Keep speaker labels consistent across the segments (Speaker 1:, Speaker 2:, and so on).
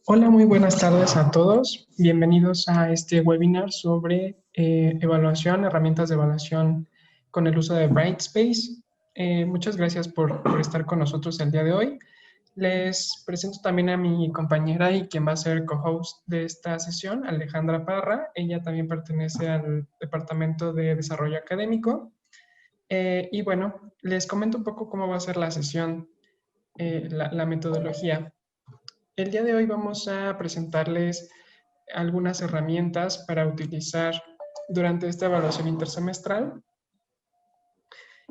Speaker 1: Hola, muy buenas tardes a todos. Bienvenidos a este webinar sobre evaluación, herramientas de evaluación con el uso de Brightspace. Muchas gracias por estar con nosotros el día de hoy. Les presento también a mi compañera y quien va a ser co-host de esta sesión, Alejandra Parra. Ella también pertenece al Departamento de Desarrollo Académico. Y bueno, les comento un poco cómo va a ser la sesión, la metodología. El día de hoy vamos a presentarles algunas herramientas para utilizar durante esta evaluación intersemestral.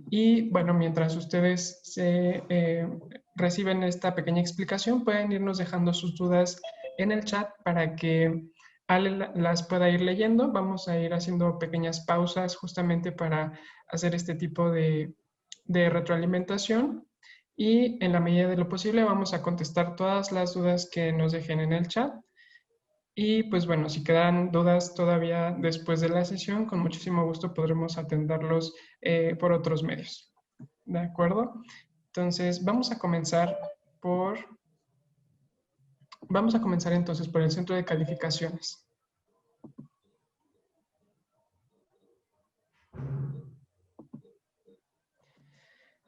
Speaker 1: Y bueno, mientras ustedes reciben esta pequeña explicación, pueden irnos dejando sus dudas en el chat para que Ale las pueda ir leyendo. Vamos a ir haciendo pequeñas pausas justamente para hacer este tipo de retroalimentación. Y en la medida de lo posible vamos a contestar todas las dudas que nos dejen en el chat. Y pues bueno, si quedan dudas todavía después de la sesión, con muchísimo gusto podremos atenderlos por otros medios. ¿De acuerdo? Entonces, vamos a comenzar entonces por el centro de calificaciones.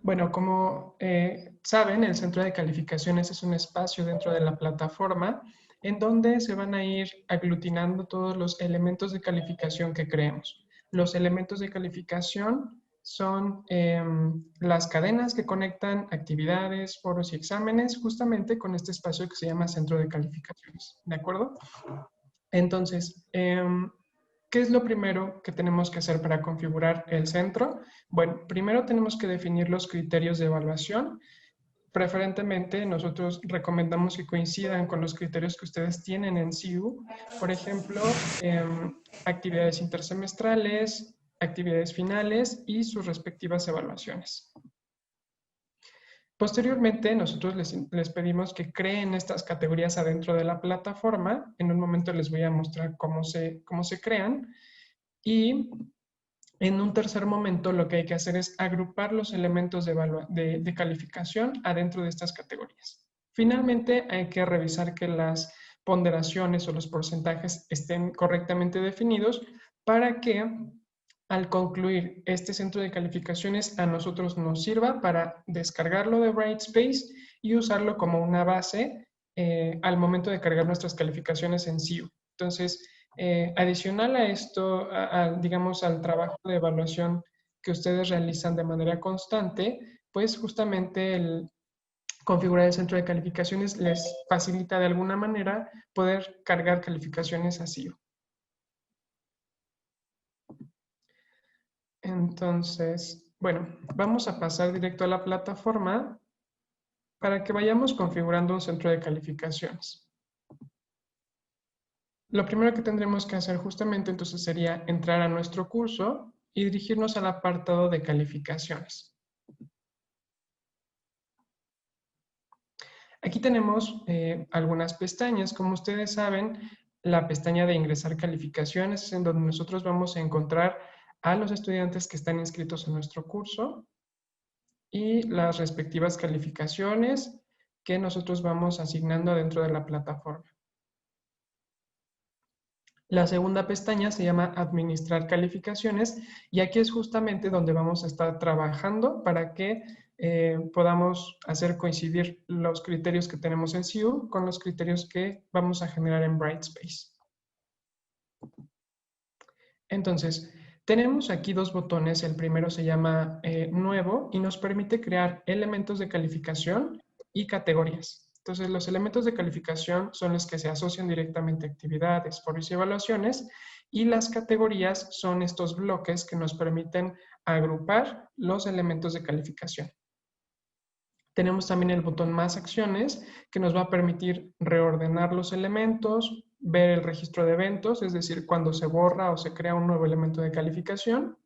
Speaker 1: Bueno, como saben, el centro de calificaciones es un espacio dentro de la plataforma en donde se van a ir aglutinando todos los elementos de calificación que creemos. Los elementos de calificación son las cadenas que conectan actividades, foros y exámenes justamente con este espacio que se llama centro de calificaciones. ¿De acuerdo? Entonces, ¿qué es lo primero que tenemos que hacer para configurar el centro? Bueno, primero tenemos que definir los criterios de evaluación. Preferentemente, nosotros recomendamos que coincidan con los criterios que ustedes tienen en CIU. Por ejemplo, actividades intersemestrales, actividades finales y sus respectivas evaluaciones. Posteriormente, nosotros les pedimos que creen estas categorías adentro de la plataforma. En un momento les voy a mostrar cómo se crean. Y en un tercer momento, lo que hay que hacer es agrupar los elementos de calificación adentro de estas categorías. Finalmente, hay que revisar que las ponderaciones o los porcentajes estén correctamente definidos para que al concluir este centro de calificaciones a nosotros nos sirva para descargarlo de Brightspace y usarlo como una base al momento de cargar nuestras calificaciones en CIU. Entonces, adicional a esto, digamos, al trabajo de evaluación que ustedes realizan de manera constante, pues justamente el configurar el centro de calificaciones les facilita de alguna manera poder cargar calificaciones a CIU. Entonces, bueno, vamos a pasar directo a la plataforma para que vayamos configurando un centro de calificaciones. Lo primero que tendremos que hacer justamente entonces sería entrar a nuestro curso y dirigirnos al apartado de calificaciones. Aquí tenemos algunas pestañas. Como ustedes saben, la pestaña de ingresar calificaciones es en donde nosotros vamos a encontrar a los estudiantes que están inscritos en nuestro curso y las respectivas calificaciones que nosotros vamos asignando dentro de la plataforma. La segunda pestaña se llama Administrar calificaciones y aquí es justamente donde vamos a estar trabajando para que podamos hacer coincidir los criterios que tenemos en CIU con los criterios que vamos a generar en Brightspace. Entonces, tenemos aquí dos botones. El primero se llama Nuevo y nos permite crear elementos de calificación y categorías. Entonces, los elementos de calificación son los que se asocian directamente a actividades, foros y evaluaciones, y las categorías son estos bloques que nos permiten agrupar los elementos de calificación. Tenemos también el botón Más acciones, que nos va a permitir reordenar los elementos, ver el registro de eventos, es decir, cuando se borra o se crea un nuevo elemento de calificación.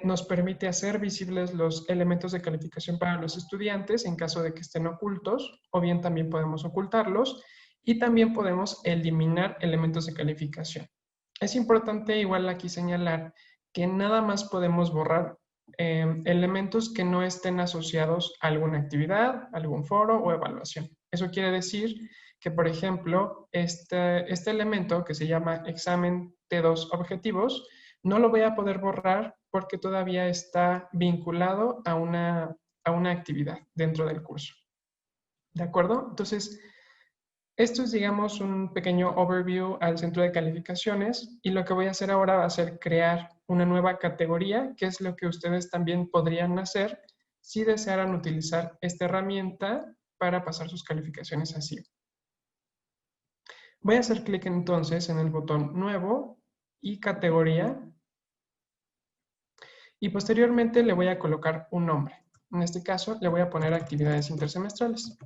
Speaker 1: Nos permite hacer visibles los elementos de calificación para los estudiantes en caso de que estén ocultos, o bien también podemos ocultarlos, y también podemos eliminar elementos de calificación. Es importante igual aquí señalar que nada más podemos borrar elementos que no estén asociados a alguna actividad, algún foro o evaluación. Eso quiere decir que, por ejemplo, este elemento que se llama examen T2 objetivos, no lo voy a poder borrar porque todavía está vinculado a una actividad dentro del curso. ¿De acuerdo? Entonces, esto es, digamos, un pequeño overview al centro de calificaciones y lo que voy a hacer ahora va a ser crear una nueva categoría, que es lo que ustedes también podrían hacer si desearan utilizar esta herramienta para pasar sus calificaciones así. Voy a hacer clic entonces en el botón Nuevo y Categoría y posteriormente le voy a colocar un nombre. En este caso le voy a poner Actividades Intersemestrales.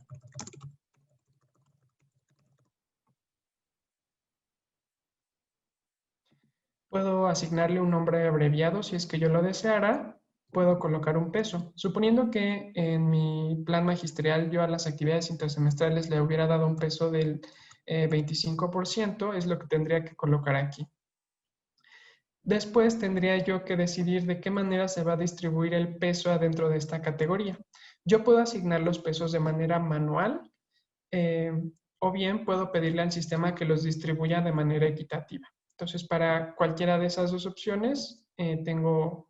Speaker 1: Puedo asignarle un nombre abreviado si es que yo lo deseara. Puedo colocar un peso. Suponiendo que en mi plan magisterial yo a las actividades intersemestrales le hubiera dado un peso del 25%, es lo que tendría que colocar aquí. Después tendría yo que decidir de qué manera se va a distribuir el peso adentro de esta categoría. Yo puedo asignar los pesos de manera manual o bien puedo pedirle al sistema que los distribuya de manera equitativa. Entonces, para cualquiera de esas dos opciones, tengo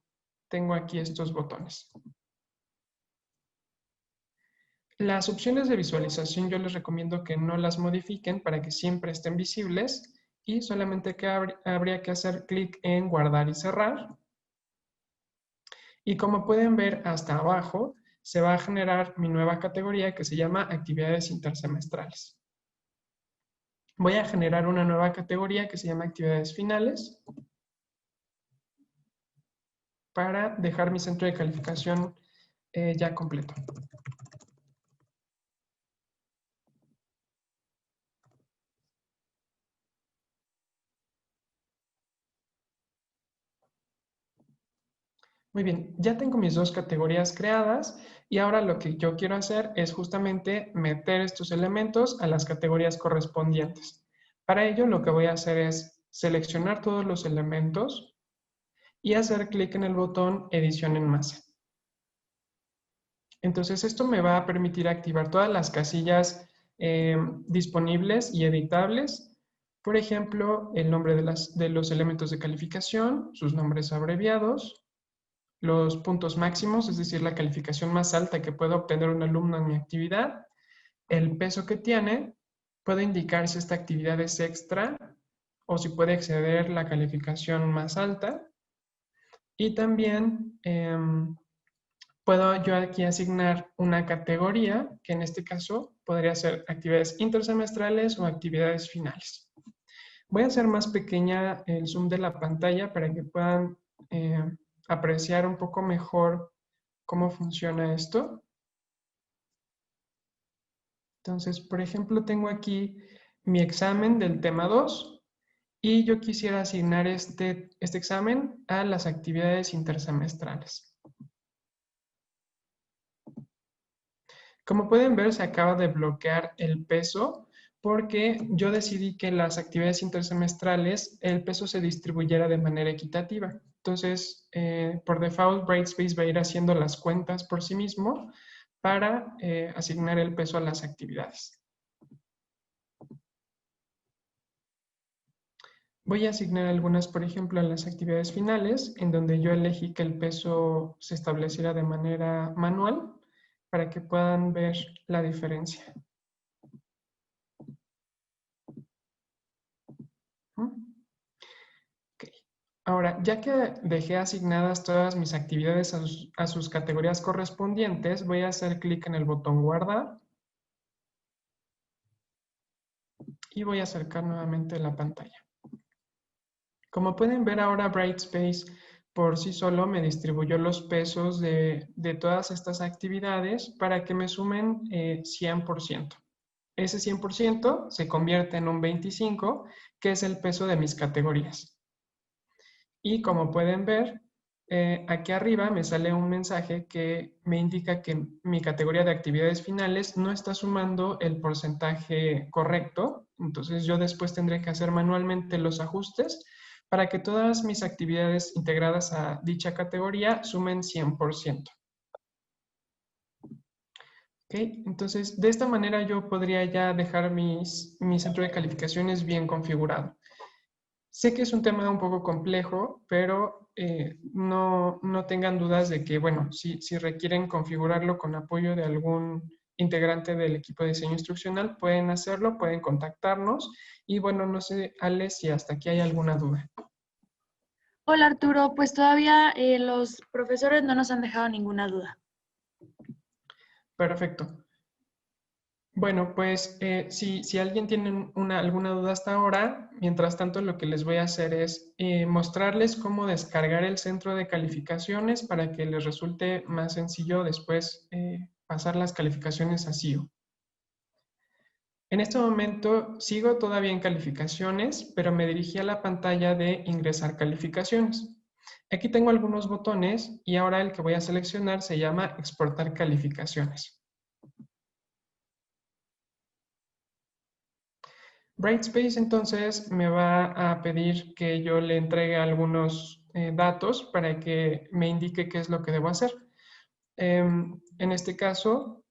Speaker 1: aquí estos botones. Las opciones de visualización yo les recomiendo que no las modifiquen para que siempre estén visibles y solamente que habría que hacer clic en guardar y cerrar. Y como pueden ver hasta abajo, se va a generar mi nueva categoría que se llama actividades intersemestrales. Voy a generar una nueva categoría que se llama actividades finales para dejar mi centro de calificación ya completo. Muy bien, ya tengo mis dos categorías creadas y ahora lo que yo quiero hacer es justamente meter estos elementos a las categorías correspondientes. Para ello lo que voy a hacer es seleccionar todos los elementos y hacer clic en el botón Edición en masa. Entonces esto me va a permitir activar todas las casillas disponibles y editables. Por ejemplo, el nombre de los elementos de calificación, sus nombres abreviados, los puntos máximos, es decir, la calificación más alta que puede obtener un alumno en mi actividad, el peso que tiene, puede indicar si esta actividad es extra o si puede exceder la calificación más alta. Y también puedo yo aquí asignar una categoría, que en este caso podría ser actividades intersemestrales o actividades finales. Voy a hacer más pequeña el zoom de la pantalla para que puedan apreciar un poco mejor cómo funciona esto. Entonces, por ejemplo, tengo aquí mi examen del tema 2 y yo quisiera asignar este examen a las actividades intersemestrales. Como pueden ver, se acaba de bloquear el peso porque yo decidí que en las actividades intersemestrales el peso se distribuyera de manera equitativa. Entonces, por default, Brightspace va a ir haciendo las cuentas por sí mismo para asignar el peso a las actividades. Voy a asignar algunas, por ejemplo, a las actividades finales, en donde yo elegí que el peso se estableciera de manera manual para que puedan ver la diferencia. Okay. Ahora, ya que dejé asignadas todas mis actividades a sus categorías correspondientes, voy a hacer clic en el botón guardar y voy a acercar nuevamente la pantalla. Como pueden ver ahora, Brightspace por sí solo me distribuyó los pesos de todas estas actividades para que me sumen 100%. Ese 100% se convierte en un 25%, que es el peso de mis categorías. Y como pueden ver, aquí arriba me sale un mensaje que me indica que mi categoría de actividades finales no está sumando el porcentaje correcto. Entonces yo después tendré que hacer manualmente los ajustes para que todas mis actividades integradas a dicha categoría sumen 100%. ¿Ok? Entonces, de esta manera yo podría ya dejar mi centro de calificaciones bien configurado. Sé que es un tema un poco complejo, pero no tengan dudas de que, bueno, si requieren configurarlo con apoyo de algún integrante del equipo de diseño instruccional, pueden hacerlo, pueden contactarnos. Y bueno, no sé, Ale, si hasta aquí hay alguna duda.
Speaker 2: Hola Arturo, pues todavía los profesores no nos han dejado ninguna duda.
Speaker 1: Perfecto. Bueno, pues si alguien tiene alguna duda hasta ahora, mientras tanto lo que les voy a hacer es mostrarles cómo descargar el centro de calificaciones para que les resulte más sencillo después pasar las calificaciones a CIO. En este momento sigo todavía en calificaciones, pero me dirigí a la pantalla de ingresar calificaciones. Aquí tengo algunos botones y ahora el que voy a seleccionar se llama exportar calificaciones. Brightspace entonces me va a pedir que yo le entregue algunos datos para que me indique qué es lo que debo hacer. En este caso,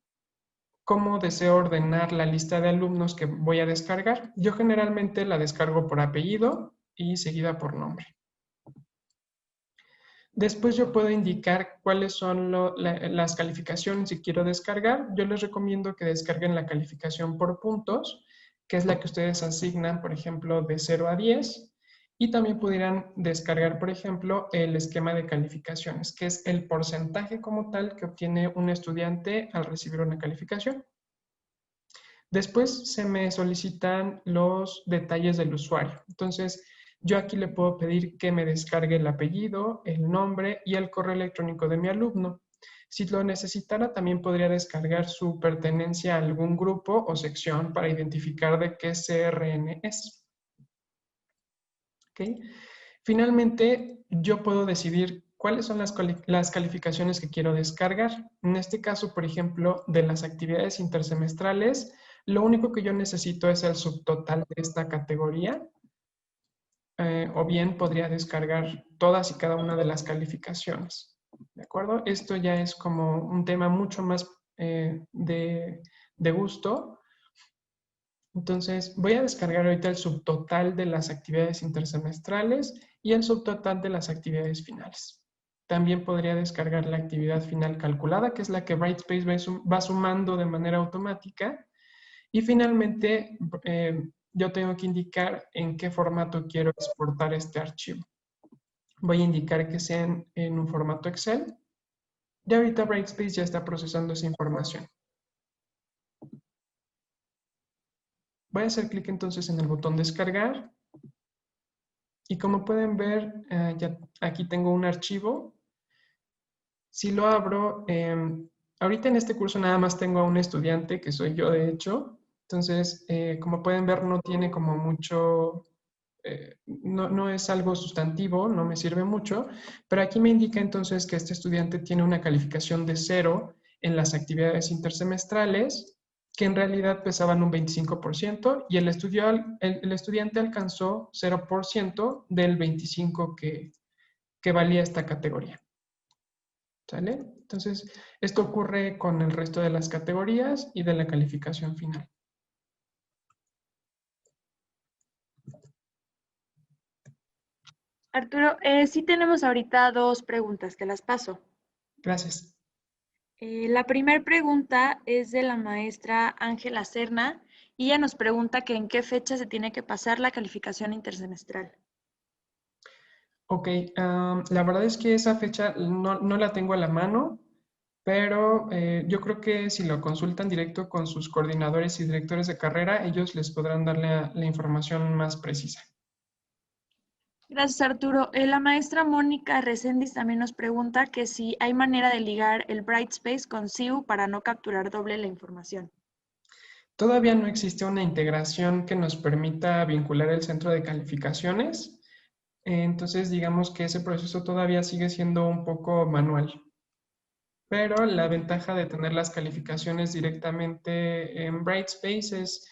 Speaker 1: ¿cómo deseo ordenar la lista de alumnos que voy a descargar? Yo generalmente la descargo por apellido y seguida por nombre. Después yo puedo indicar cuáles son las calificaciones que quiero descargar. Yo les recomiendo que descarguen la calificación por puntos, que es la que ustedes asignan, por ejemplo, de 0 a 10. Y también pudieran descargar, por ejemplo, el esquema de calificaciones, que es el porcentaje como tal que obtiene un estudiante al recibir una calificación. Después se me solicitan los detalles del usuario. Entonces, yo aquí le puedo pedir que me descargue el apellido, el nombre y el correo electrónico de mi alumno. Si lo necesitara, también podría descargar su pertenencia a algún grupo o sección para identificar de qué CRN es. ¿Okay? Finalmente, yo puedo decidir cuáles son las calificaciones que quiero descargar. En este caso, por ejemplo, de las actividades intersemestrales, lo único que yo necesito es el subtotal de esta categoría, o bien podría descargar todas y cada una de las calificaciones. ¿De acuerdo? Esto ya es como un tema mucho más de gusto. Entonces, voy a descargar ahorita el subtotal de las actividades intersemestrales y el subtotal de las actividades finales. También podría descargar la actividad final calculada, que es la que Brightspace va sumando de manera automática. Y finalmente, yo tengo que indicar en qué formato quiero exportar este archivo. Voy a indicar que sea en un formato Excel. Y ahorita Brightspace ya está procesando esa información. Voy a hacer clic entonces en el botón descargar. Y como pueden ver, ya aquí tengo un archivo. Si lo abro, ahorita en este curso nada más tengo a un estudiante, que soy yo de hecho. Entonces, como pueden ver, no tiene como mucho, no es algo sustantivo, no me sirve mucho, pero aquí me indica entonces que este estudiante tiene una calificación de 0 en las actividades intersemestrales, que en realidad pesaban un 25%, y el estudiante alcanzó 0% del 25% que valía esta categoría. ¿Sale? Entonces, esto ocurre con el resto de las categorías y de la calificación final.
Speaker 2: Arturo, sí tenemos ahorita dos preguntas, te las paso.
Speaker 1: Gracias.
Speaker 2: La primera pregunta es de la maestra Ángela Serna y ella nos pregunta que en qué fecha se tiene que pasar la calificación intersemestral.
Speaker 1: Ok, la verdad es que esa fecha no la tengo a la mano, pero yo creo que si lo consultan directo con sus coordinadores y directores de carrera, ellos les podrán dar la información más precisa.
Speaker 2: Gracias, Arturo. La maestra Mónica Reséndiz también nos pregunta que si hay manera de ligar el Brightspace con CIU para no capturar doble la información.
Speaker 1: Todavía no existe una integración que nos permita vincular el centro de calificaciones, entonces digamos que ese proceso todavía sigue siendo un poco manual. Pero la ventaja de tener las calificaciones directamente en Brightspace es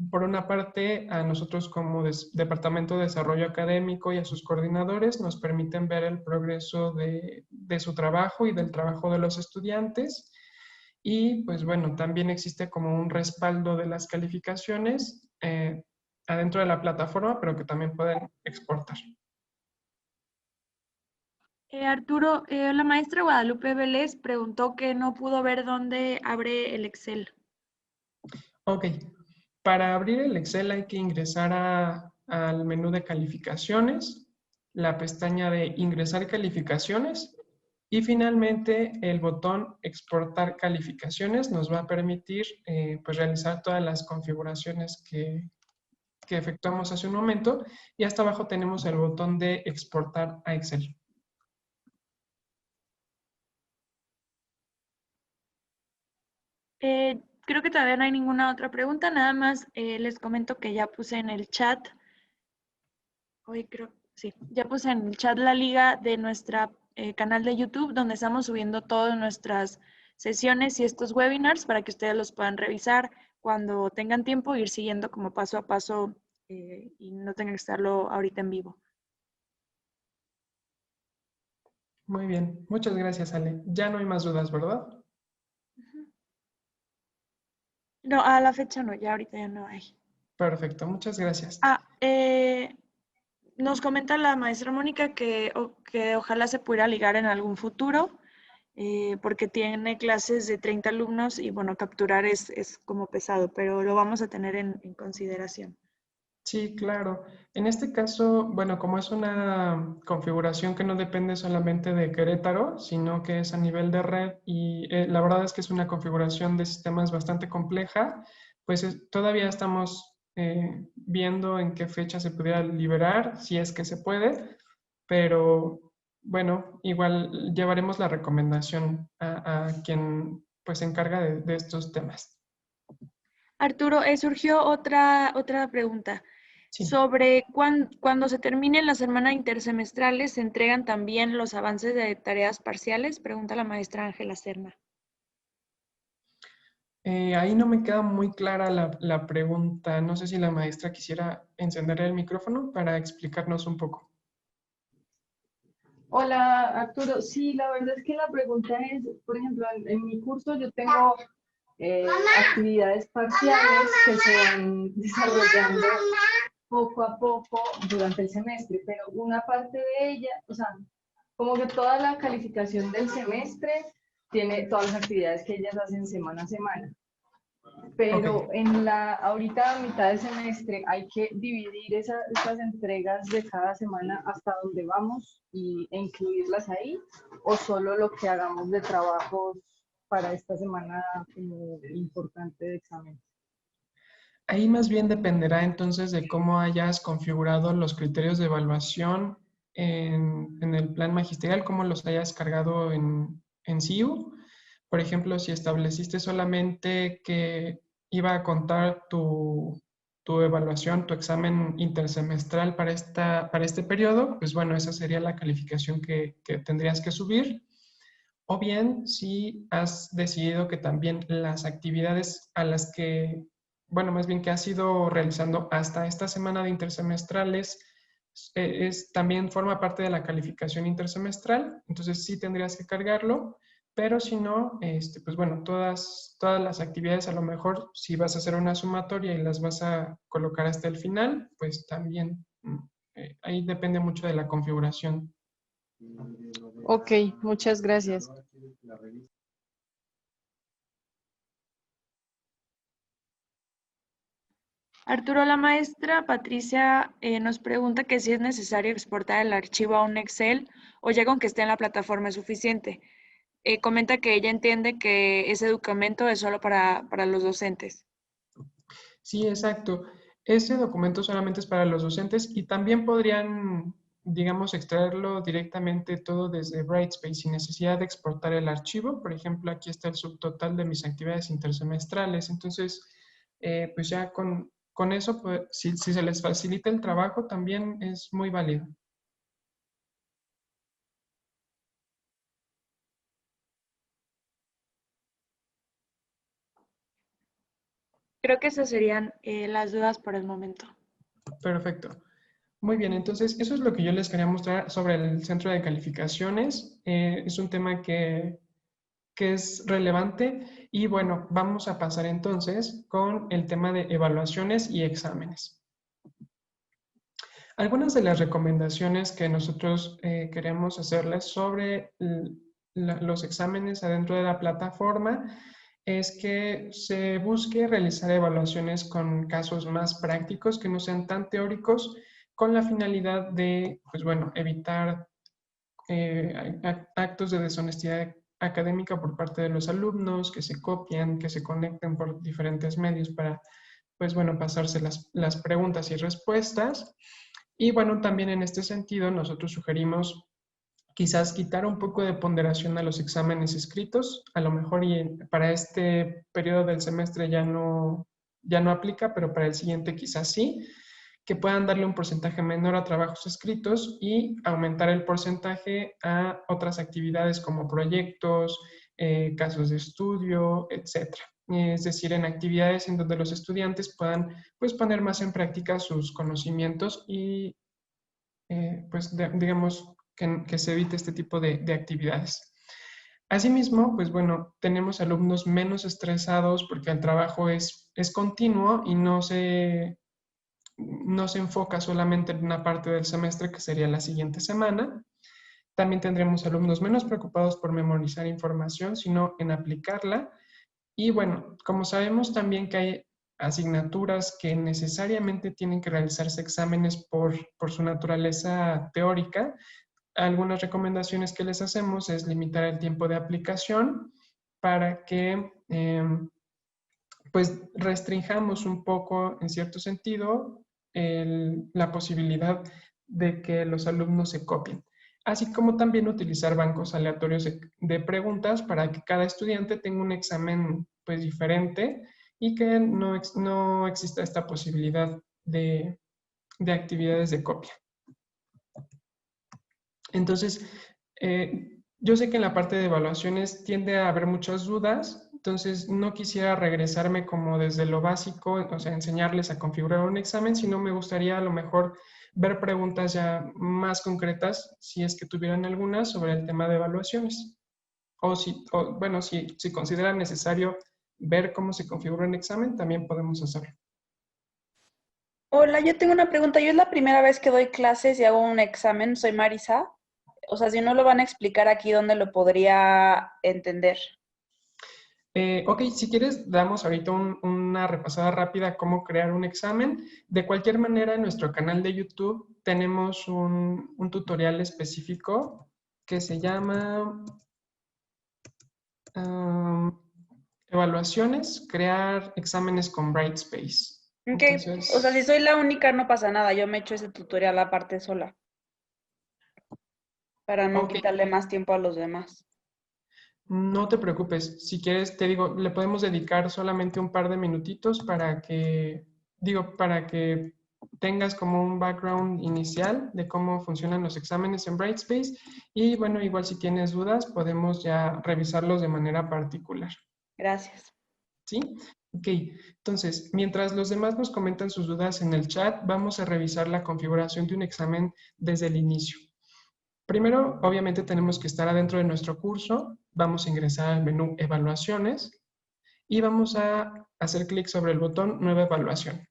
Speaker 1: por una parte, a nosotros como Departamento de Desarrollo Académico y a sus coordinadores nos permiten ver el progreso de su trabajo y del trabajo de los estudiantes. Y pues bueno, también existe como un respaldo de las calificaciones adentro de la plataforma, pero que también pueden exportar.
Speaker 2: Arturo, la maestra Guadalupe Vélez preguntó que no pudo ver dónde abre el Excel.
Speaker 1: Ok, para abrir el Excel hay que ingresar al menú de calificaciones, la pestaña de ingresar calificaciones y finalmente el botón exportar calificaciones nos va a permitir pues realizar todas las configuraciones que efectuamos hace un momento y hasta abajo tenemos el botón de exportar a Excel.
Speaker 2: Creo que todavía no hay ninguna otra pregunta, nada más les comento que ya puse en el chat, hoy creo, sí, ya puse en el chat la liga de nuestra canal de YouTube donde estamos subiendo todas nuestras sesiones y estos webinars para que ustedes los puedan revisar cuando tengan tiempo, ir siguiendo como paso a paso y no tengan que estarlo ahorita en vivo.
Speaker 1: Muy bien, muchas gracias, Ale. Ya no hay más dudas, ¿verdad?
Speaker 2: No, a la fecha no, ya ahorita ya no hay.
Speaker 1: Perfecto, muchas gracias.
Speaker 2: Ah, nos comenta la maestra Mónica que ojalá se pudiera ligar en algún futuro, porque tiene clases de 30 alumnos y bueno, capturar es como pesado, pero lo vamos a tener en consideración.
Speaker 1: Sí, claro. En este caso, bueno, como es una configuración que no depende solamente de Querétaro, sino que es a nivel de red y la verdad es que es una configuración de sistemas bastante compleja, pues todavía estamos viendo en qué fecha se pudiera liberar, si es que se puede, pero bueno, igual llevaremos la recomendación a quien pues se encarga de estos temas.
Speaker 2: Arturo, surgió otra pregunta.
Speaker 1: Sí.
Speaker 2: Sobre cuando se terminen las semanas intersemestrales, ¿se entregan también los avances de tareas parciales? Pregunta la maestra Ángela Serna.
Speaker 1: Ahí no me queda muy clara la pregunta. No sé si la maestra quisiera encender el micrófono para explicarnos un poco.
Speaker 3: Hola Arturo, sí, la verdad es que la pregunta es, por ejemplo, en mi curso yo tengo actividades parciales que se van desarrollando poco a poco durante el semestre, pero una parte de ella, o sea, como que toda la calificación del semestre tiene todas las actividades que ellas hacen semana a semana.
Speaker 1: Ok,
Speaker 3: Pero ahorita a mitad de semestre hay que dividir esas entregas de cada semana hasta donde vamos e incluirlas ahí, o solo lo que hagamos de trabajos para esta semana como importante de examen.
Speaker 1: ahí más bien dependerá entonces de cómo hayas configurado los criterios de evaluación en el plan magisterial, cómo los hayas cargado en CIU. Por ejemplo, si estableciste solamente que iba a contar tu evaluación, tu examen intersemestral para este periodo, pues bueno, esa sería la calificación que tendrías que subir. O bien, si has decidido que también las actividades a las que, bueno, más bien que has ido realizando hasta esta semana de intersemestrales, también forma parte de la calificación intersemestral, entonces sí tendrías que cargarlo, pero si no, pues bueno, todas las actividades a lo mejor si vas a hacer una sumatoria y las vas a colocar hasta el final, pues también ahí depende mucho de la configuración.
Speaker 3: Ok, muchas gracias.
Speaker 2: Arturo, la maestra Patricia nos pregunta que si es necesario exportar el archivo a un Excel o ya con que esté en la plataforma es suficiente. Comenta que ella entiende que ese documento es solo para los docentes.
Speaker 1: Sí, exacto. Ese documento solamente es para los docentes y también podrían, digamos, extraerlo directamente todo desde Brightspace sin necesidad de exportar el archivo. Por ejemplo, aquí está el subtotal de mis actividades intersemestrales. Entonces, pues ya con eso, pues, si se les facilita el trabajo, también es muy válido.
Speaker 2: Creo que esas serían las dudas por el momento.
Speaker 1: Perfecto. Muy bien, entonces eso es lo que yo les quería mostrar sobre el centro de calificaciones. Es un tema que es relevante y bueno, vamos a pasar entonces con el tema de evaluaciones y exámenes. Algunas de las recomendaciones que nosotros queremos hacerles sobre los exámenes adentro de la plataforma es que se busque realizar evaluaciones con casos más prácticos que no sean tan teóricos, con la finalidad de, pues bueno, evitar actos de deshonestidad académica por parte de los alumnos, que se copian, que se conecten por diferentes medios para, pues bueno, pasarse las preguntas y respuestas. Y bueno, también en este sentido nosotros sugerimos quizás quitar un poco de ponderación a los exámenes escritos. A lo mejor y para este periodo del semestre ya no aplica, pero para el siguiente quizás sí, que puedan darle un porcentaje menor a trabajos escritos y aumentar el porcentaje a otras actividades como proyectos, casos de estudio, etc. Es decir, en actividades en donde los estudiantes puedan pues, poner más en práctica sus conocimientos y pues digamos que se evite este tipo de actividades. Asimismo, pues bueno, tenemos alumnos menos estresados porque el trabajo es continuo y no se enfoca solamente en una parte del semestre que sería la siguiente semana. También tendremos alumnos menos preocupados por memorizar información, sino en aplicarla. Y bueno, como sabemos también que hay asignaturas que necesariamente tienen que realizarse exámenes por su naturaleza teórica, algunas recomendaciones que les hacemos es limitar el tiempo de aplicación para que pues restringamos un poco, en cierto sentido, la posibilidad de que los alumnos se copien. Así como también utilizar bancos aleatorios de preguntas para que cada estudiante tenga un examen pues diferente y que no exista esta posibilidad de actividades de copia. Entonces, yo sé que en la parte de evaluaciones tiende a haber muchas dudas, entonces no quisiera regresarme como desde lo básico, o sea, enseñarles a configurar un examen, sino me gustaría a lo mejor ver preguntas ya más concretas, si es que tuvieran algunas, sobre el tema de evaluaciones. Bueno, si consideran necesario ver cómo se configura un examen, también podemos hacerlo.
Speaker 4: Hola, yo tengo una pregunta. Yo es la primera vez que doy clases y hago un examen. Soy Marisa. O sea, si no lo van a explicar aquí, ¿dónde lo podría entender?
Speaker 1: Ok, si quieres, damos ahorita una repasada rápida a cómo crear un examen. De cualquier manera, en nuestro canal de YouTube tenemos un tutorial específico que se llama Evaluaciones, crear exámenes con Brightspace.
Speaker 4: Ok,
Speaker 1: Entonces,
Speaker 4: o sea, si soy la única, no pasa nada. Yo me echo ese tutorial aparte sola. Para no
Speaker 1: ok,
Speaker 4: quitarle más tiempo a los demás.
Speaker 1: no te preocupes. Si quieres, te digo, le podemos dedicar solamente un par de minutitos para que tengas como un background inicial de cómo funcionan los exámenes en Brightspace. Y bueno, igual si tienes dudas, podemos ya revisarlos de manera particular.
Speaker 4: Gracias.
Speaker 1: ¿Sí? Ok, entonces, mientras los demás nos comentan sus dudas en el chat, vamos a revisar la configuración de un examen desde el inicio. Primero, obviamente tenemos que estar adentro de nuestro curso, vamos a ingresar al menú Evaluaciones y vamos a hacer clic sobre el botón Nueva Evaluación.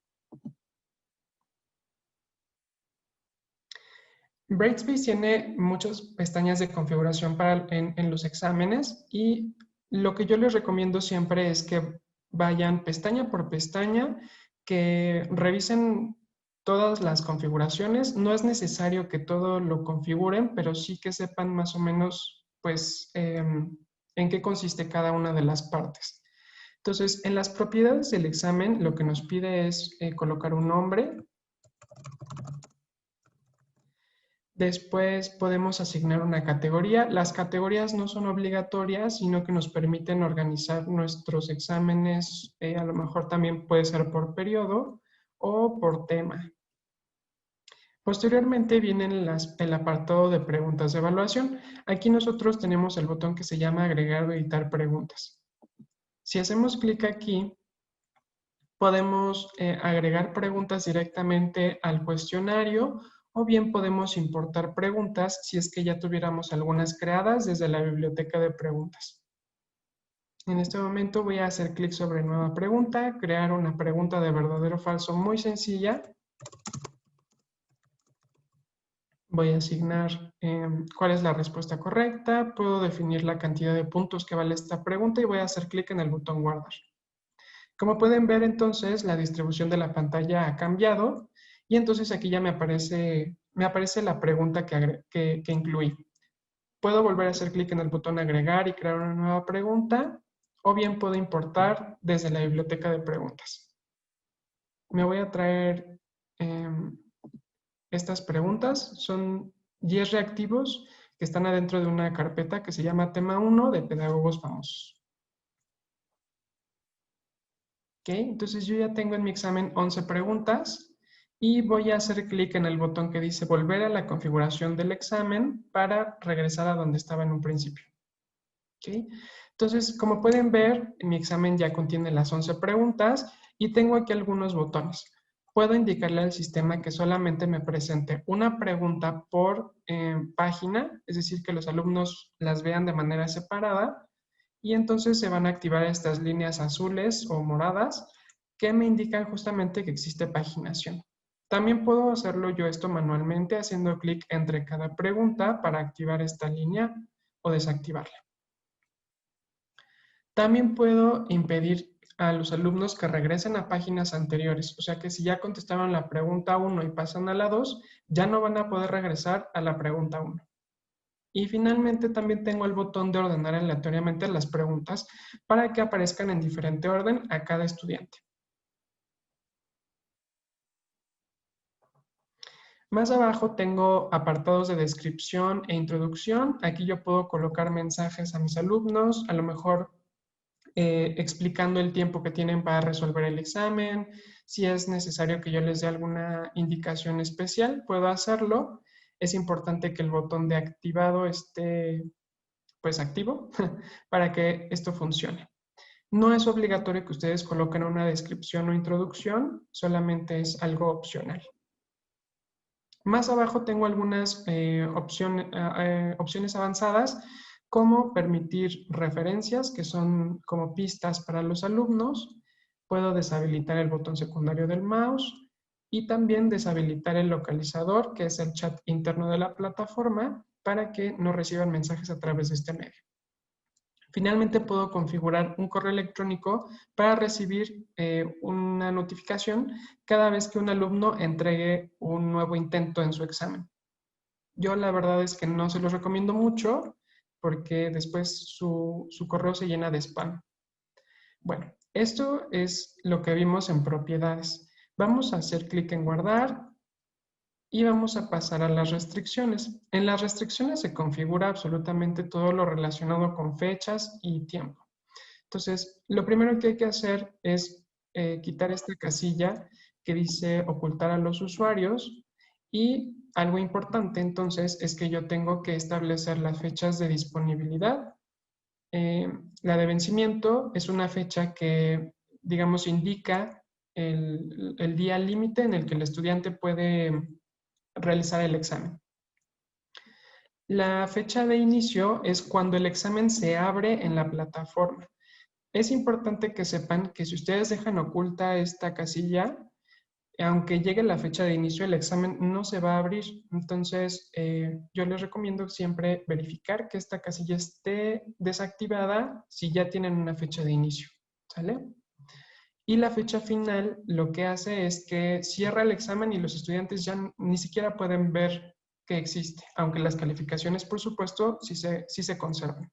Speaker 1: Brightspace tiene muchas pestañas de configuración en los exámenes y lo que yo les recomiendo siempre es que vayan pestaña por pestaña, que revisen todas las configuraciones. No es necesario que todo lo configuren, pero sí que sepan más o menos pues en qué consiste cada una de las partes. Entonces, en las propiedades del examen lo que nos pide es colocar un nombre. Después podemos asignar una categoría. Las categorías no son obligatorias, sino que nos permiten organizar nuestros exámenes. A lo mejor también puede ser por periodo o por tema. Posteriormente viene el apartado de preguntas de evaluación. Aquí nosotros tenemos el botón que se llama agregar o editar preguntas. Si hacemos clic aquí, Podemos agregar preguntas directamente al cuestionario o bien podemos importar preguntas si es que ya tuviéramos algunas creadas desde la biblioteca de preguntas. En este momento voy a hacer clic sobre nueva pregunta, crear una pregunta de verdadero o falso muy sencilla. Voy a asignar cuál es la respuesta correcta, puedo definir la cantidad de puntos que vale esta pregunta y voy a hacer clic en el botón guardar. Como pueden ver entonces la distribución de la pantalla ha cambiado y entonces aquí ya me aparece la pregunta que incluí. Puedo volver a hacer clic en el botón agregar y crear una nueva pregunta o bien puedo importar desde la biblioteca de preguntas. Me voy a traer estas preguntas, son 10 reactivos que están adentro de una carpeta que se llama tema 1 de pedagogos famosos. Ok, entonces yo ya tengo en mi examen 11 preguntas y voy a hacer clic en el botón que dice volver a la configuración del examen para regresar a donde estaba en un principio. Ok, entonces como pueden ver, mi examen ya contiene las 11 preguntas y tengo aquí algunos botones. Puedo indicarle al sistema que solamente me presente una pregunta por página, es decir, que los alumnos las vean de manera separada y entonces se van a activar estas líneas azules o moradas que me indican justamente que existe paginación. También puedo hacerlo yo esto manualmente haciendo clic entre cada pregunta para activar esta línea o desactivarla. También puedo impedir a los alumnos que regresen a páginas anteriores, o sea que si ya contestaron la pregunta 1 y pasan a la 2, ya no van a poder regresar a la pregunta 1. Y finalmente también tengo el botón de ordenar aleatoriamente las preguntas para que aparezcan en diferente orden a cada estudiante. Más abajo tengo apartados de descripción e introducción. Aquí yo puedo colocar mensajes a mis alumnos, a lo mejor explicando el tiempo que tienen para resolver el examen. Si es necesario que yo les dé alguna indicación especial, puedo hacerlo. Es importante que el botón de activado esté pues activo para que esto funcione. No es obligatorio que ustedes coloquen una descripción o introducción, solamente es algo opcional. Más abajo tengo algunas opciones avanzadas, como permitir referencias, que son como pistas para los alumnos. Puedo deshabilitar el botón secundario del mouse y también deshabilitar el localizador, que es el chat interno de la plataforma, para que no reciban mensajes a través de este medio. Finalmente puedo configurar un correo electrónico para recibir una notificación cada vez que un alumno entregue un nuevo intento en su examen. Yo la verdad es que no se los recomiendo mucho porque después su correo se llena de spam. Bueno, esto es lo que vimos en propiedades. Vamos a hacer clic en guardar y vamos a pasar a las restricciones. En las restricciones se configura absolutamente todo lo relacionado con fechas y tiempo. Entonces, lo primero que hay que hacer es quitar esta casilla que dice ocultar a los usuarios y algo importante entonces es que yo tengo que establecer las fechas de disponibilidad. La de vencimiento es una fecha que, digamos, indica el día límite en el que el estudiante puede realizar el examen. La fecha de inicio es cuando el examen se abre en la plataforma. Es importante que sepan que si ustedes dejan oculta esta casilla, aunque llegue la fecha de inicio, el examen no se va a abrir. Entonces, yo les recomiendo siempre verificar que esta casilla esté desactivada si ya tienen una fecha de inicio. ¿Sale? Y la fecha final lo que hace es que cierra el examen y los estudiantes ya ni siquiera pueden ver que existe, aunque las calificaciones, por supuesto, sí se conservan.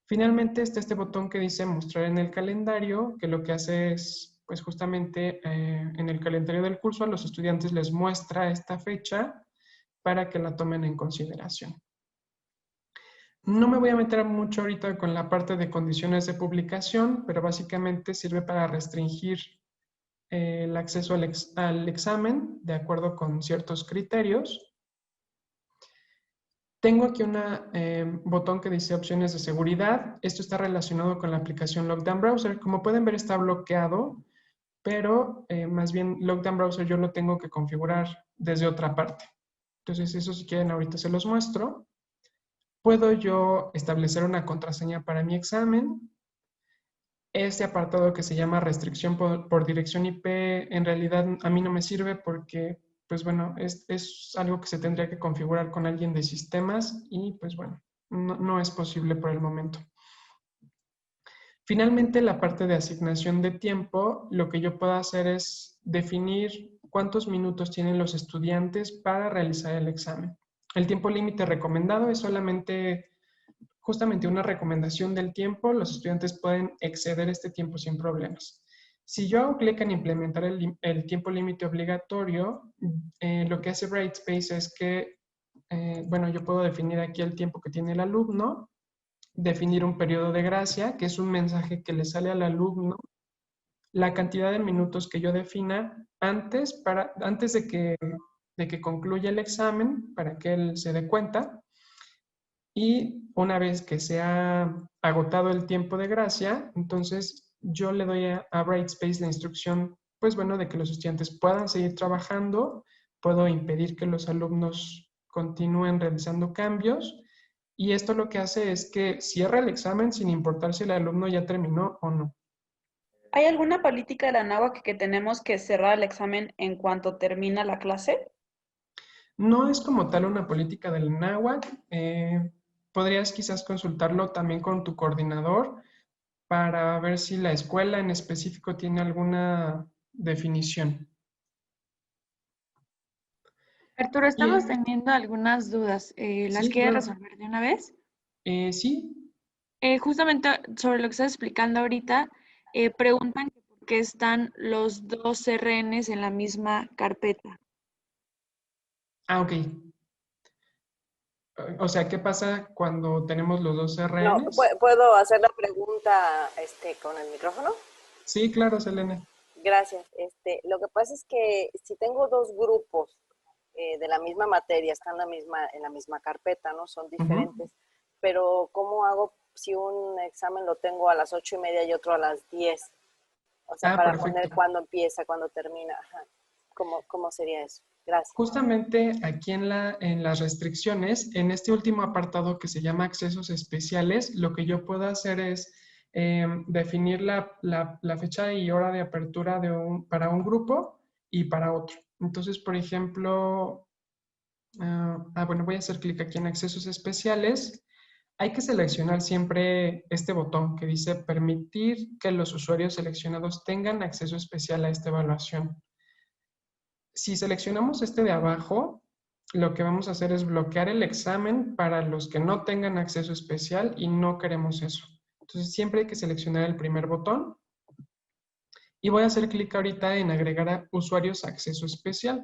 Speaker 1: Finalmente está este botón que dice mostrar en el calendario, que lo que hace es, pues justamente en el calendario del curso a los estudiantes les muestra esta fecha para que la tomen en consideración. No me voy a meter mucho ahorita con la parte de condiciones de publicación, pero básicamente sirve para restringir el acceso al examen de acuerdo con ciertos criterios. Tengo aquí un botón que dice opciones de seguridad. Esto está relacionado con la aplicación Lockdown Browser. Como pueden ver, está bloqueado pero más bien Lockdown Browser yo lo tengo que configurar desde otra parte. Entonces eso si quieren ahorita se los muestro. Puedo yo establecer una contraseña para mi examen. Este apartado que se llama restricción por dirección IP, en realidad a mí no me sirve porque, pues bueno, es algo que se tendría que configurar con alguien de sistemas y pues bueno, no es posible por el momento. Finalmente, la parte de asignación de tiempo, lo que yo puedo hacer es definir cuántos minutos tienen los estudiantes para realizar el examen. El tiempo límite recomendado es solamente justamente una recomendación del tiempo. Los estudiantes pueden exceder este tiempo sin problemas. Si yo hago clic en implementar el tiempo límite obligatorio, lo que hace Brightspace es que, bueno, yo puedo definir aquí el tiempo que tiene el alumno, definir un periodo de gracia, que es un mensaje que le sale al alumno, la cantidad de minutos que yo defina antes de que concluya el examen, para que él se dé cuenta. Y una vez que se ha agotado el tiempo de gracia, entonces yo le doy a Brightspace la instrucción, pues bueno, de que los estudiantes puedan seguir trabajando, puedo impedir que los alumnos continúen realizando cambios, y esto lo que hace es que cierra el examen sin importar si el alumno ya terminó o no.
Speaker 4: ¿Hay alguna política de la NAWAC que tenemos que cerrar el examen en cuanto termina la clase?
Speaker 1: No es como tal una política del náhuatl. Podrías quizás consultarlo también con tu coordinador para ver si la escuela en específico tiene alguna definición.
Speaker 2: Arturo, estamos
Speaker 1: Y,
Speaker 2: teniendo algunas dudas. ¿Las
Speaker 1: sí,
Speaker 2: quieres
Speaker 1: claro.
Speaker 2: resolver de una vez?
Speaker 1: Sí.
Speaker 2: Justamente sobre lo que estás explicando ahorita, preguntan que por qué están los dos RNs en la misma carpeta.
Speaker 1: Ok. O sea, ¿qué pasa cuando tenemos los dos
Speaker 5: No,
Speaker 1: RNs?
Speaker 5: ¿puedo hacer la pregunta con el micrófono?
Speaker 1: Sí, claro, Selene.
Speaker 5: Gracias. Lo que pasa es que si tengo dos grupos de la misma materia, están en la misma carpeta, ¿no? Son
Speaker 1: Ujú.
Speaker 5: diferentes. Pero ¿cómo hago si un examen lo tengo a las 8:30 y otro a las 10? O sea,
Speaker 1: Ah,
Speaker 5: para poner
Speaker 1: perfecto.
Speaker 5: cuándo empieza, cuándo termina. Ajá. ¿Cómo sería eso? Gracias.
Speaker 1: Justamente aquí en las restricciones, en este último apartado que se llama accesos especiales, lo que yo puedo hacer es definir la fecha y hora de apertura para un grupo y para otro. Entonces, por ejemplo, bueno, voy a hacer clic aquí en accesos especiales. Hay que seleccionar siempre este botón que dice permitir que los usuarios seleccionados tengan acceso especial a esta evaluación. Si seleccionamos este de abajo, lo que vamos a hacer es bloquear el examen para los que no tengan acceso especial y no queremos eso. Entonces siempre hay que seleccionar el primer botón y voy a hacer clic ahorita en agregar a usuarios acceso especial.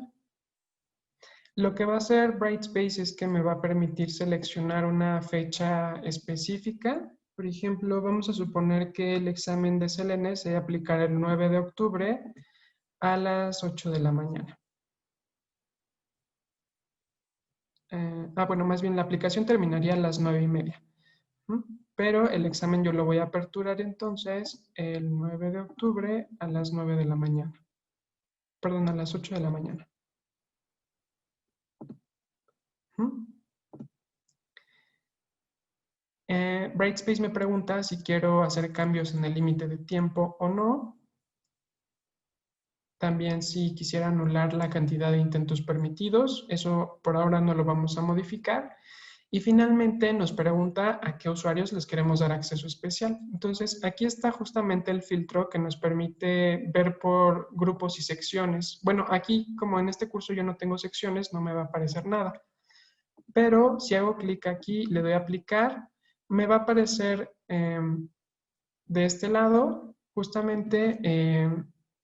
Speaker 1: Lo que va a hacer Brightspace es que me va a permitir seleccionar una fecha específica. Por ejemplo, vamos a suponer que el examen de Selene se aplicará el 9 de octubre a las 8 de la mañana. Bueno, más bien la aplicación terminaría a las 9:30. Pero el examen yo lo voy a aperturar entonces el 9 de octubre a las 9 de la mañana. Perdón, a las 8 de la mañana. Brightspace me pregunta si quiero hacer cambios en el límite de tiempo o no. También si quisiera anular la cantidad de intentos permitidos. Eso por ahora no lo vamos a modificar. Y finalmente nos pregunta a qué usuarios les queremos dar acceso especial. Entonces, aquí está justamente el filtro que nos permite ver por grupos y secciones. Bueno, aquí, como en este curso yo no tengo secciones, no me va a aparecer nada. Pero si hago clic aquí, le doy a aplicar, me va a aparecer de este lado justamente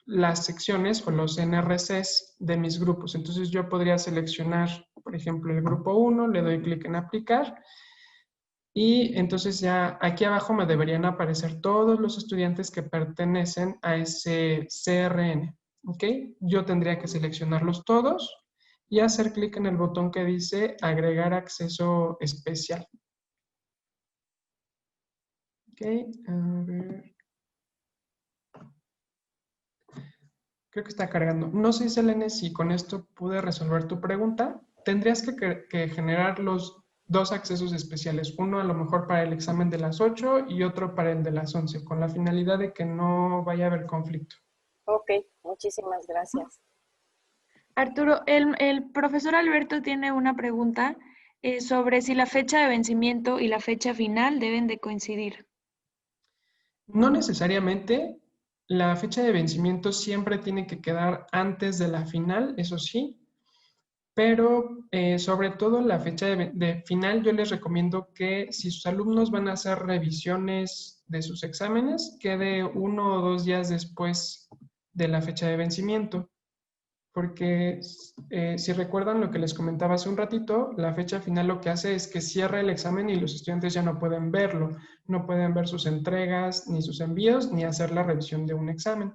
Speaker 1: las secciones o los NRCs de mis grupos. Entonces yo podría seleccionar, por ejemplo, el grupo 1, le doy clic en aplicar y entonces ya aquí abajo me deberían aparecer todos los estudiantes que pertenecen a ese CRN. ¿Ok? Yo tendría que seleccionarlos todos y hacer clic en el botón que dice agregar acceso especial. Ok, a ver. Creo que está cargando. No sé, Selene, si con esto pude resolver tu pregunta. Tendrías que generar los dos accesos especiales. Uno a lo mejor para el examen de las 8 y otro para el de las 11, con la finalidad de que no vaya a haber conflicto.
Speaker 5: Ok, muchísimas gracias.
Speaker 2: Arturo, el profesor Alberto tiene una pregunta sobre si la fecha de vencimiento y la fecha final deben de coincidir.
Speaker 1: No necesariamente. La fecha de vencimiento siempre tiene que quedar antes de la final, eso sí. Pero sobre todo la fecha de final, yo les recomiendo que si sus alumnos van a hacer revisiones de sus exámenes, quede 1 o 2 días después de la fecha de vencimiento. Porque si recuerdan lo que les comentaba hace un ratito, la fecha final lo que hace es que cierra el examen y los estudiantes ya no pueden verlo, no pueden ver sus entregas, ni sus envíos, ni hacer la revisión de un examen.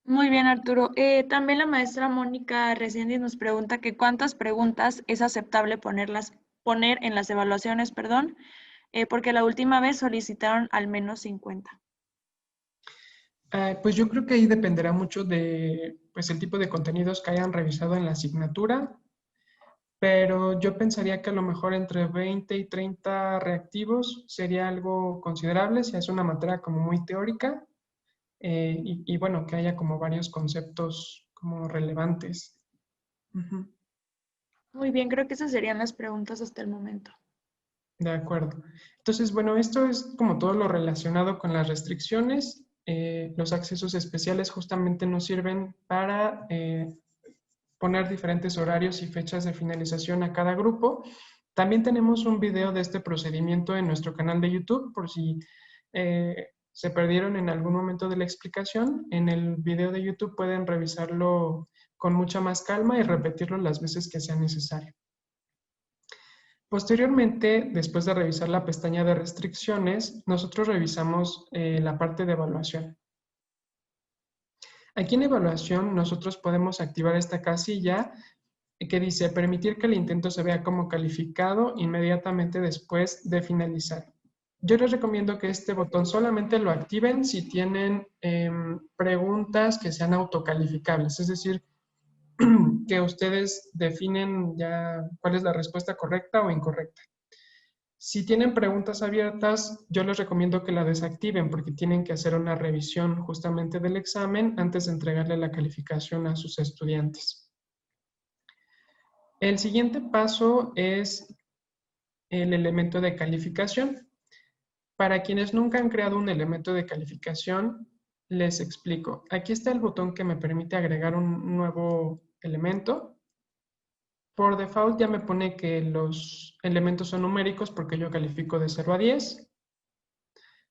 Speaker 2: Muy bien, Arturo. También la maestra Mónica Reséndiz nos pregunta que cuántas preguntas es aceptable poner en las evaluaciones, perdón, porque la última vez solicitaron al menos 50.
Speaker 1: Pues yo creo que ahí dependerá mucho de pues, el tipo de contenidos que hayan revisado en la asignatura, pero yo pensaría que a lo mejor entre 20 y 30 reactivos sería algo considerable si es una materia como muy teórica y bueno, que haya como varios conceptos como relevantes. Ujú.
Speaker 2: Muy bien, creo que esas serían las preguntas hasta el momento.
Speaker 1: De acuerdo. Entonces, bueno, esto es como todo lo relacionado con las restricciones. Los accesos especiales justamente nos sirven para poner diferentes horarios y fechas de finalización a cada grupo. También tenemos un video de este procedimiento en nuestro canal de YouTube, por si se perdieron en algún momento de la explicación. En el video de YouTube pueden revisarlo con mucha más calma y repetirlo las veces que sea necesario. Posteriormente, después de revisar la pestaña de restricciones, nosotros revisamos la parte de evaluación. Aquí en evaluación nosotros podemos activar esta casilla que dice permitir que el intento se vea como calificado inmediatamente después de finalizar. Yo les recomiendo que este botón solamente lo activen si tienen preguntas que sean autocalificables, es decir, que ustedes definen ya cuál es la respuesta correcta o incorrecta. Si tienen preguntas abiertas, yo les recomiendo que la desactiven porque tienen que hacer una revisión justamente del examen antes de entregarle la calificación a sus estudiantes. El siguiente paso es el elemento de calificación. Para quienes nunca han creado un elemento de calificación, les explico. Aquí está el botón que me permite agregar un nuevo elemento. Por default ya me pone que los elementos son numéricos porque yo califico de 0 a 10.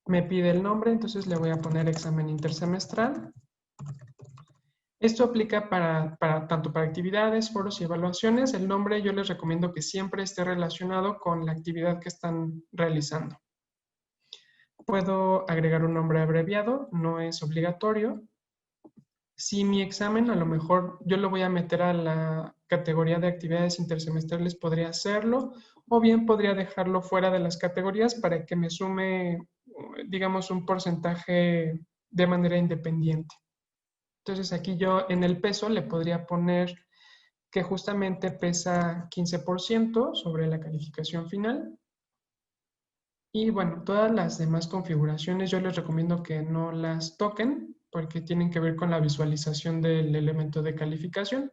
Speaker 1: Me pide el nombre, entonces le voy a poner examen intersemestral. Esto aplica tanto para actividades, foros y evaluaciones. El nombre yo les recomiendo que siempre esté relacionado con la actividad que están realizando. Puedo agregar un nombre abreviado, no es obligatorio. Si mi examen a lo mejor yo lo voy a meter a la categoría de actividades intersemestrales, podría hacerlo, o bien podría dejarlo fuera de las categorías para que me sume, digamos, un porcentaje de manera independiente. Entonces aquí yo en el peso le podría poner que justamente pesa 15% sobre la calificación final. Y bueno, todas las demás configuraciones yo les recomiendo que no las toquen porque tienen que ver con la visualización del elemento de calificación.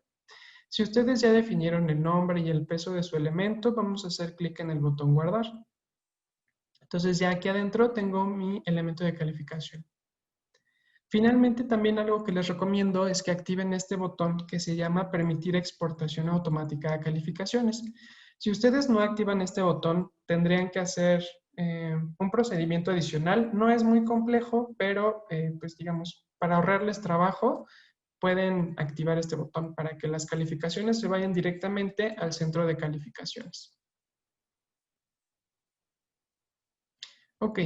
Speaker 1: Si ustedes ya definieron el nombre y el peso de su elemento, vamos a hacer clic en el botón guardar. Entonces ya aquí adentro tengo mi elemento de calificación. Finalmente, también algo que les recomiendo es que activen este botón que se llama permitir exportación automática a calificaciones. Si ustedes no activan este botón, tendrían que hacer un procedimiento adicional. No es muy complejo, pero pues digamos, para ahorrarles trabajo, pueden activar este botón para que las calificaciones se vayan directamente al centro de calificaciones. Ok.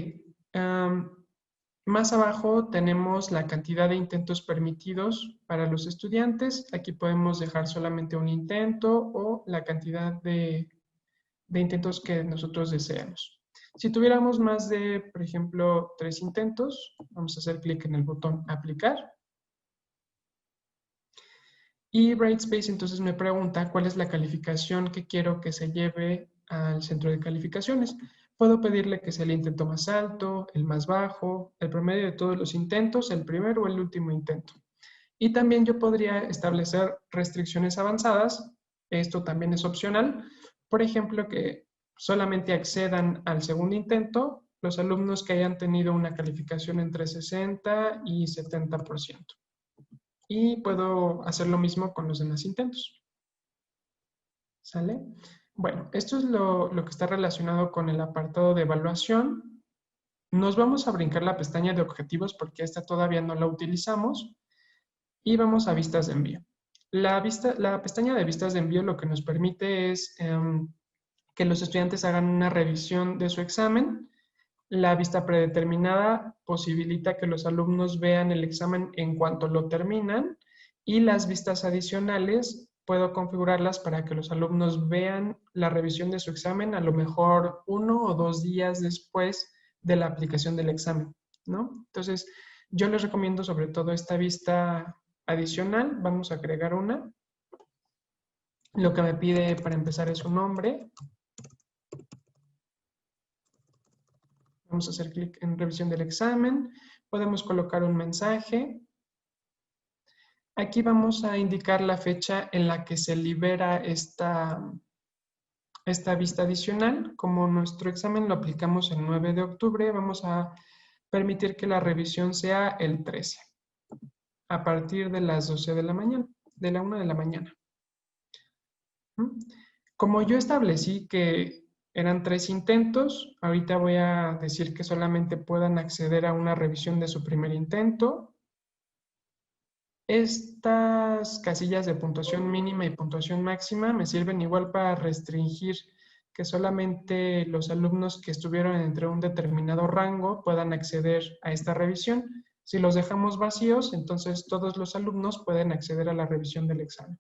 Speaker 1: Más abajo tenemos la cantidad de intentos permitidos para los estudiantes. Aquí podemos dejar solamente un intento o la cantidad de intentos que nosotros deseamos. Si tuviéramos más de, por ejemplo, 3 intentos, vamos a hacer clic en el botón aplicar. Y Brightspace entonces me pregunta cuál es la calificación que quiero que se lleve al centro de calificaciones. Puedo pedirle que sea el intento más alto, el más bajo, el promedio de todos los intentos, el primero o el último intento. Y también yo podría establecer restricciones avanzadas. Esto también es opcional. Por ejemplo, que solamente accedan al segundo intento los alumnos que hayan tenido una calificación entre 60 y 70%. Y puedo hacer lo mismo con los demás intentos. ¿Sale? Bueno, esto es lo que está relacionado con el apartado de evaluación. Nos vamos a brincar la pestaña de objetivos porque esta todavía no la utilizamos. Y vamos a vistas de envío. La pestaña de vistas de envío lo que nos permite es que los estudiantes hagan una revisión de su examen. La vista predeterminada posibilita que los alumnos vean el examen en cuanto lo terminan, y las vistas adicionales puedo configurarlas para que los alumnos vean la revisión de su examen a lo mejor 1 o 2 días después de la aplicación del examen, ¿no? Entonces, yo les recomiendo sobre todo esta vista adicional. Vamos a agregar una. Lo que me pide para empezar es un nombre. Vamos a hacer clic en revisión del examen. Podemos colocar un mensaje. Aquí vamos a indicar la fecha en la que se libera esta vista adicional. Como nuestro examen lo aplicamos el 9 de octubre, vamos a permitir que la revisión sea el 13, a partir de las 12 de la mañana, de la 1 de la mañana. Como yo establecí que eran 3 intentos, ahorita voy a decir que solamente puedan acceder a una revisión de su primer intento. Estas casillas de puntuación mínima y puntuación máxima me sirven igual para restringir que solamente los alumnos que estuvieron entre un determinado rango puedan acceder a esta revisión. Si los dejamos vacíos, entonces todos los alumnos pueden acceder a la revisión del examen.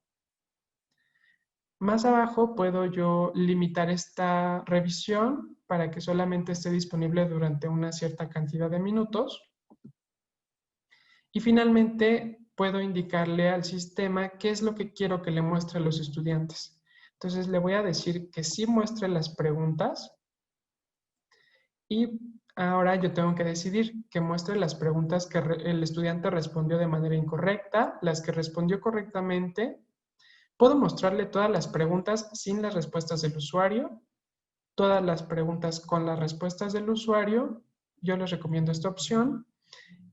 Speaker 1: Más abajo puedo yo limitar esta revisión para que solamente esté disponible durante una cierta cantidad de minutos. Y finalmente puedo indicarle al sistema qué es lo que quiero que le muestre a los estudiantes. Entonces le voy a decir que sí muestre las preguntas. Y ahora yo tengo que decidir que muestre las preguntas que el estudiante respondió de manera incorrecta, las que respondió correctamente. Puedo mostrarle todas las preguntas sin las respuestas del usuario, todas las preguntas con las respuestas del usuario. Yo les recomiendo esta opción.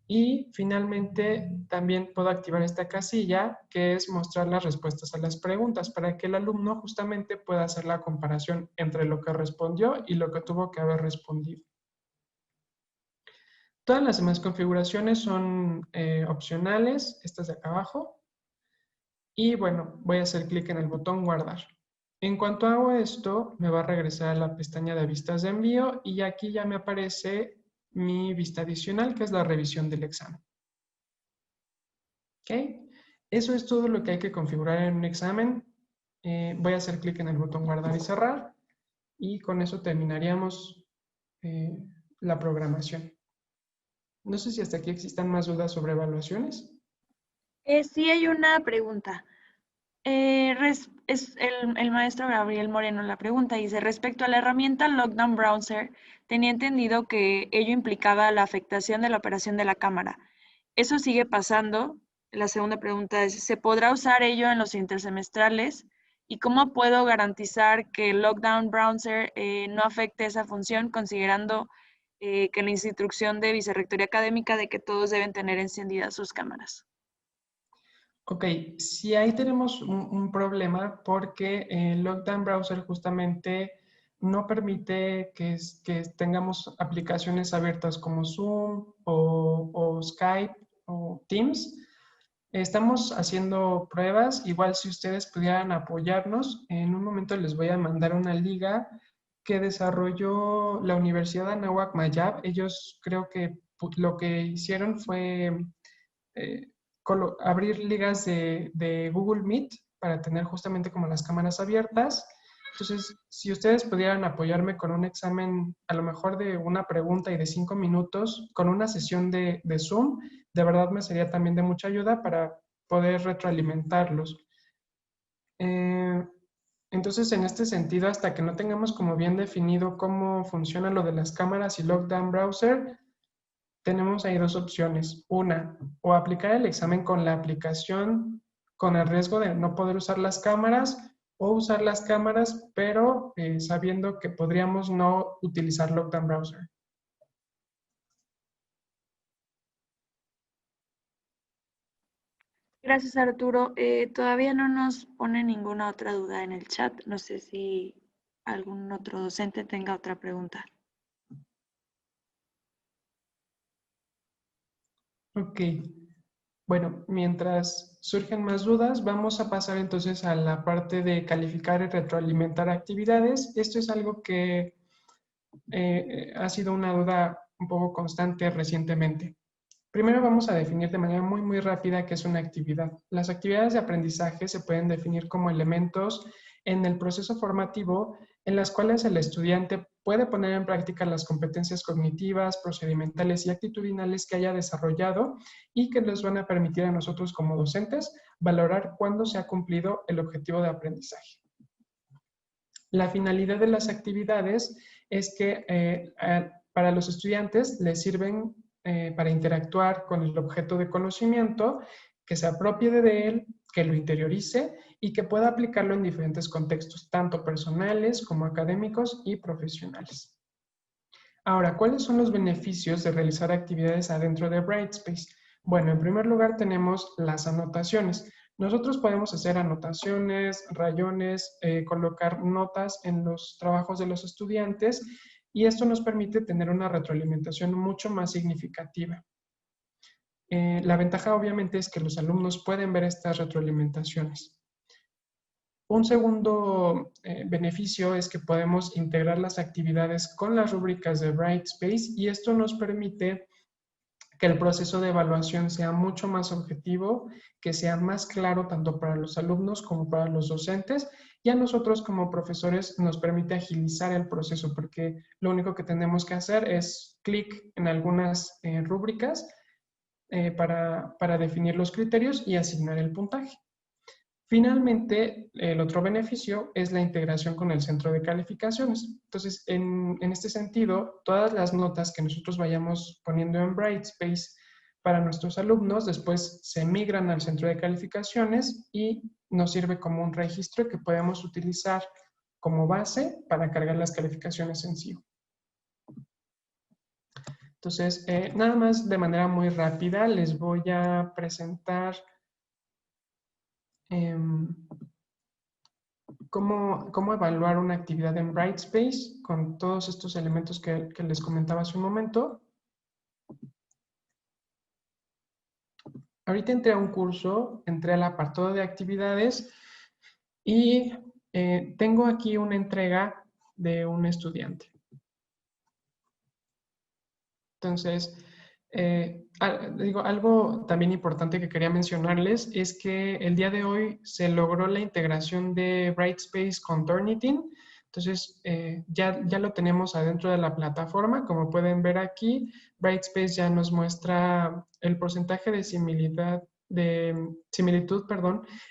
Speaker 1: Y finalmente también puedo activar esta casilla que es mostrar las respuestas a las preguntas para que el alumno justamente pueda hacer la comparación entre lo que respondió y lo que tuvo que haber respondido. Todas las demás configuraciones son opcionales, estas de acá abajo. Y bueno, voy a hacer clic en el botón guardar. En cuanto hago esto, me va a regresar a la pestaña de vistas de envío y aquí ya me aparece mi vista adicional, que es la revisión del examen. ¿Ok? Eso es todo lo que hay que configurar en un examen. Voy a hacer clic en el botón guardar y cerrar. Y con eso terminaríamos la programación. No sé si hasta aquí existan más dudas sobre evaluaciones.
Speaker 2: Sí hay una pregunta. Es el maestro Gabriel Moreno la pregunta. Dice, respecto a la herramienta Lockdown Browser, tenía entendido que ello implicaba la afectación de la operación de la cámara. ¿Eso sigue pasando? La segunda pregunta es, ¿se podrá usar ello en los intersemestrales? ¿Y cómo puedo garantizar que el Lockdown Browser no afecte esa función, considerando que la instrucción de Vicerrectoría Académica de que todos deben tener encendidas sus cámaras?
Speaker 1: Ok, si ahí tenemos un problema porque el Lockdown Browser justamente no permite que tengamos aplicaciones abiertas como Zoom o Skype o Teams. Estamos haciendo pruebas. Igual si ustedes pudieran apoyarnos, en un momento les voy a mandar una liga que desarrolló la Universidad de Anáhuac Mayab. Ellos creo que lo que hicieron fue abrir ligas de Google Meet para tener justamente como las cámaras abiertas Entonces, si ustedes pudieran apoyarme con un examen, a lo mejor de una pregunta y de 5 minutos, con una sesión de Zoom, de verdad me sería también de mucha ayuda para poder retroalimentarlos. Entonces, en este sentido, hasta que no tengamos como bien definido cómo funciona lo de las cámaras y Lockdown Browser, tenemos ahí dos opciones. Una, o aplicar el examen con la aplicación con el riesgo de no poder usar las cámaras, o usar las cámaras, pero sabiendo que podríamos no utilizar Lockdown Browser.
Speaker 2: Gracias, Arturo. Todavía no nos pone ninguna otra duda en el chat. No sé si algún otro docente tenga otra pregunta.
Speaker 1: Ok. Bueno, mientras surgen más dudas, vamos a pasar entonces a la parte de calificar y retroalimentar actividades. Esto es algo que ha sido una duda un poco constante recientemente. Primero vamos a definir de manera muy rápida qué es una actividad. Las actividades de aprendizaje se pueden definir como elementos en el proceso formativo en las cuales el estudiante puede poner en práctica las competencias cognitivas, procedimentales y actitudinales que haya desarrollado y que les van a permitir a nosotros como docentes valorar cuándo se ha cumplido el objetivo de aprendizaje. La finalidad de las actividades es que para los estudiantes les sirven para interactuar con el objeto de conocimiento, que se apropie de él, que lo interiorice y que pueda aplicarlo en diferentes contextos, tanto personales como académicos y profesionales. Ahora, ¿cuáles son los beneficios de realizar actividades adentro de Brightspace? Bueno, en primer lugar tenemos las anotaciones. Nosotros podemos hacer anotaciones, rayones, colocar notas en los trabajos de los estudiantes y esto nos permite tener una retroalimentación mucho más significativa. La ventaja obviamente es que los alumnos pueden ver estas retroalimentaciones. Un segundo beneficio es que podemos integrar las actividades con las rúbricas de Brightspace y esto nos permite que el proceso de evaluación sea mucho más objetivo, que sea más claro tanto para los alumnos como para los docentes y a nosotros como profesores nos permite agilizar el proceso porque lo único que tenemos que hacer es clic en algunas rúbricas para definir los criterios y asignar el puntaje. Finalmente, el otro beneficio es la integración con el centro de calificaciones. Entonces, en este sentido, todas las notas que nosotros vayamos poniendo en Brightspace para nuestros alumnos, después se migran al centro de calificaciones y nos sirve como un registro que podemos utilizar como base para cargar las calificaciones en sí. Entonces, nada más de manera muy rápida les voy a presentar cómo evaluar una actividad en Brightspace con todos estos elementos que les comentaba hace un momento. Ahorita entré a un curso, entré al apartado de actividades y tengo aquí una entrega de un estudiante. Entonces, algo también importante que quería mencionarles es que el día de hoy se logró la integración de Brightspace con Turnitin. Entonces, ya lo tenemos adentro de la plataforma. Como pueden ver aquí, Brightspace ya nos muestra el porcentaje de similitud,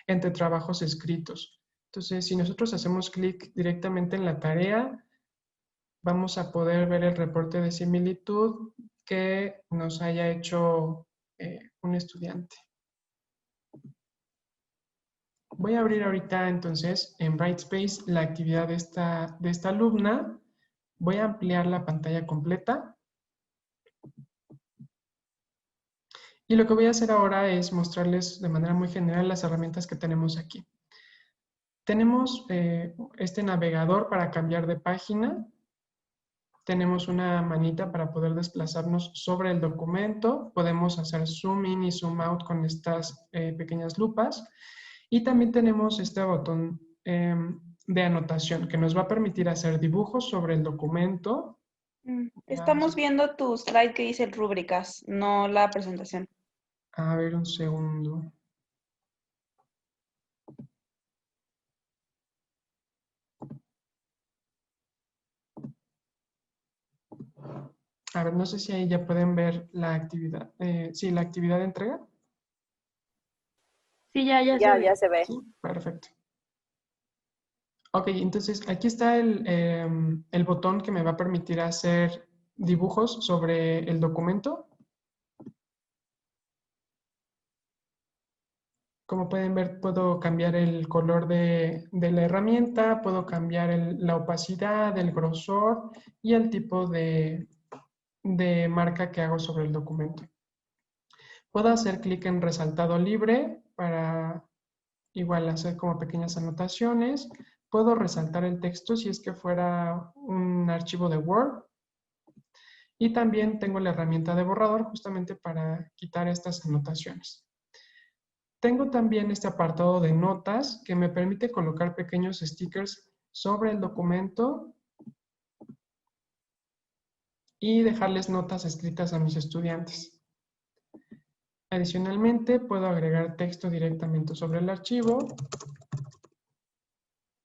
Speaker 1: entre trabajos escritos. Entonces, si nosotros hacemos clic directamente en la tarea, vamos a poder ver el reporte de similitud que nos haya hecho un estudiante. Voy a abrir ahorita entonces en Brightspace la actividad de esta alumna. Voy a ampliar la pantalla completa. Y lo que voy a hacer ahora es mostrarles de manera muy general las herramientas que tenemos aquí. Tenemos este navegador para cambiar de página. Tenemos una manita para poder desplazarnos sobre el documento. Podemos hacer zoom in y zoom out con estas pequeñas lupas. Y también tenemos este botón de anotación que nos va a permitir hacer dibujos sobre el documento.
Speaker 4: Estamos viendo tu slide que dice rúbricas, no la presentación.
Speaker 1: A ver, un segundo. A ver, no sé si ahí ya pueden ver la actividad. Sí, la actividad de entrega.
Speaker 2: Sí, ya se
Speaker 5: Ya,
Speaker 2: ve.
Speaker 5: ya se ve.
Speaker 1: Sí, perfecto. Ok, entonces aquí está el botón que me va a permitir hacer dibujos sobre el documento. Como pueden ver, puedo cambiar el color de la herramienta, puedo cambiar la opacidad, el grosor y el tipo de marca que hago sobre el documento. Puedo hacer clic en resaltado libre para igual hacer como pequeñas anotaciones. Puedo resaltar el texto si es que fuera un archivo de Word. Y también tengo la herramienta de borrador justamente para quitar estas anotaciones. Tengo también este apartado de notas que me permite colocar pequeños stickers sobre el documento y dejarles notas escritas a mis estudiantes. Adicionalmente, puedo agregar texto directamente sobre el archivo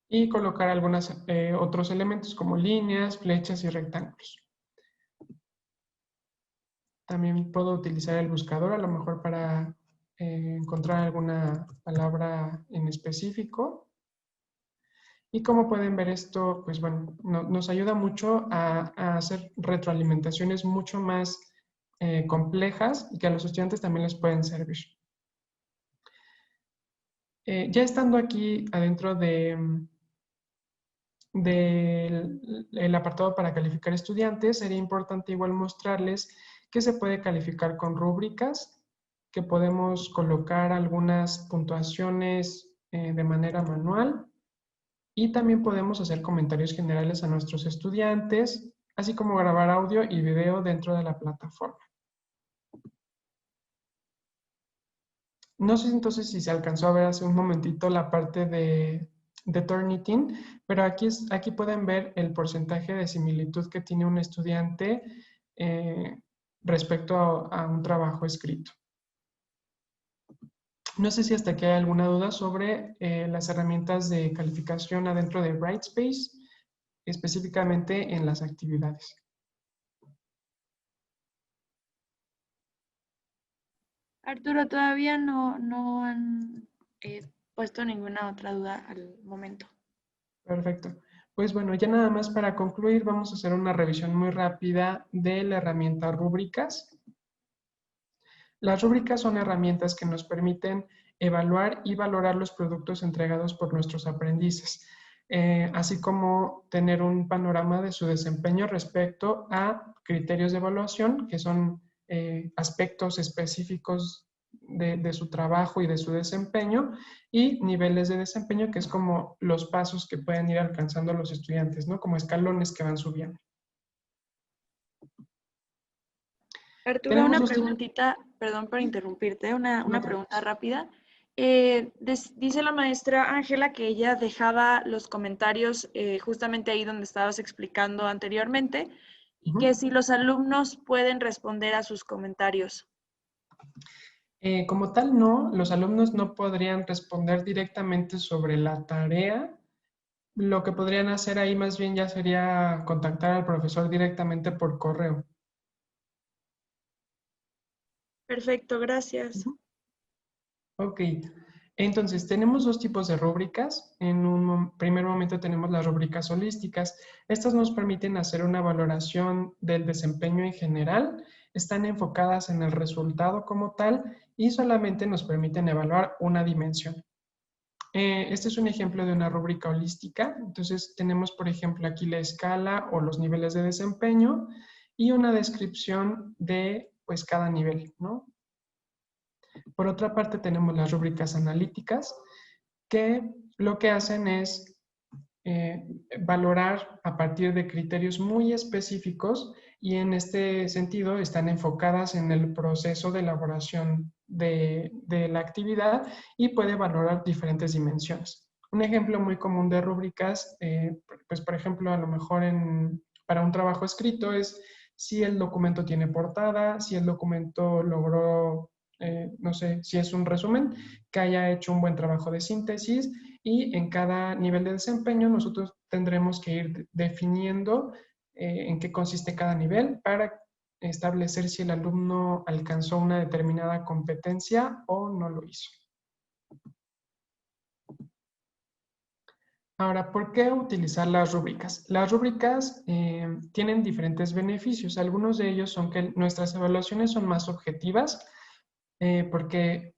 Speaker 1: y colocar algunos otros elementos como líneas, flechas y rectángulos. También puedo utilizar el buscador a lo mejor para encontrar alguna palabra en específico. Y como pueden ver esto, pues bueno, nos ayuda mucho a hacer retroalimentaciones mucho más complejas y que a los estudiantes también les pueden servir. Ya estando aquí adentro del apartado para calificar estudiantes, sería importante igual mostrarles que se puede calificar con rúbricas, que podemos colocar algunas puntuaciones de manera manual y también podemos hacer comentarios generales a nuestros estudiantes, así como grabar audio y video dentro de la plataforma. No sé entonces si se alcanzó a ver hace un momentito la parte de Turnitin, pero aquí pueden ver el porcentaje de similitud que tiene un estudiante respecto a un trabajo escrito. No sé si hasta aquí hay alguna duda sobre las herramientas de calificación adentro de Brightspace, específicamente en las actividades.
Speaker 2: Arturo, todavía no han puesto ninguna otra duda al momento.
Speaker 1: Perfecto. Pues bueno, ya nada más para concluir, vamos a hacer una revisión muy rápida de la herramienta rúbricas. Las rúbricas son herramientas que nos permiten evaluar y valorar los productos entregados por nuestros aprendices, así como tener un panorama de su desempeño respecto a criterios de evaluación, que son aspectos específicos de su trabajo y de su desempeño, y niveles de desempeño, que es como los pasos que pueden ir alcanzando los estudiantes, ¿no? Como escalones que van subiendo.
Speaker 2: Arturo,
Speaker 1: Tenemos
Speaker 2: una
Speaker 1: dos tipos.
Speaker 2: preguntita, perdón por interrumpirte, una
Speaker 1: No te
Speaker 2: pregunta
Speaker 1: preocupes.
Speaker 2: rápida. Dice la maestra Ángela que ella dejaba los comentarios justamente ahí donde estabas explicando anteriormente y que si los alumnos pueden responder a sus comentarios.
Speaker 1: Como tal, no, los alumnos no podrían responder directamente sobre la tarea. Lo que podrían hacer ahí más bien ya sería contactar al profesor directamente por correo.
Speaker 2: Perfecto, gracias.
Speaker 1: Ok, entonces tenemos dos tipos de rúbricas. En un primer momento tenemos las rúbricas holísticas. Estas nos permiten hacer una valoración del desempeño en general. Están enfocadas en el resultado como tal y solamente nos permiten evaluar una dimensión. Este es un ejemplo de una rúbrica holística. Entonces tenemos, por ejemplo, aquí la escala o los niveles de desempeño y una descripción de pues cada nivel, ¿no? Por otra parte tenemos las rúbricas analíticas que lo que hacen es valorar a partir de criterios muy específicos y en este sentido están enfocadas en el proceso de elaboración de la actividad y puede valorar diferentes dimensiones. Un ejemplo muy común de rúbricas, pues por ejemplo, a lo mejor para un trabajo escrito es si el documento tiene portada, si el documento logró, no sé, si es un resumen, que haya hecho un buen trabajo de síntesis y en cada nivel de desempeño nosotros tendremos que ir definiendo en qué consiste cada nivel para establecer si el alumno alcanzó una determinada competencia o no lo hizo. Ahora, ¿por qué utilizar las rúbricas? Las rúbricas tienen diferentes beneficios. Algunos de ellos son que nuestras evaluaciones son más objetivas porque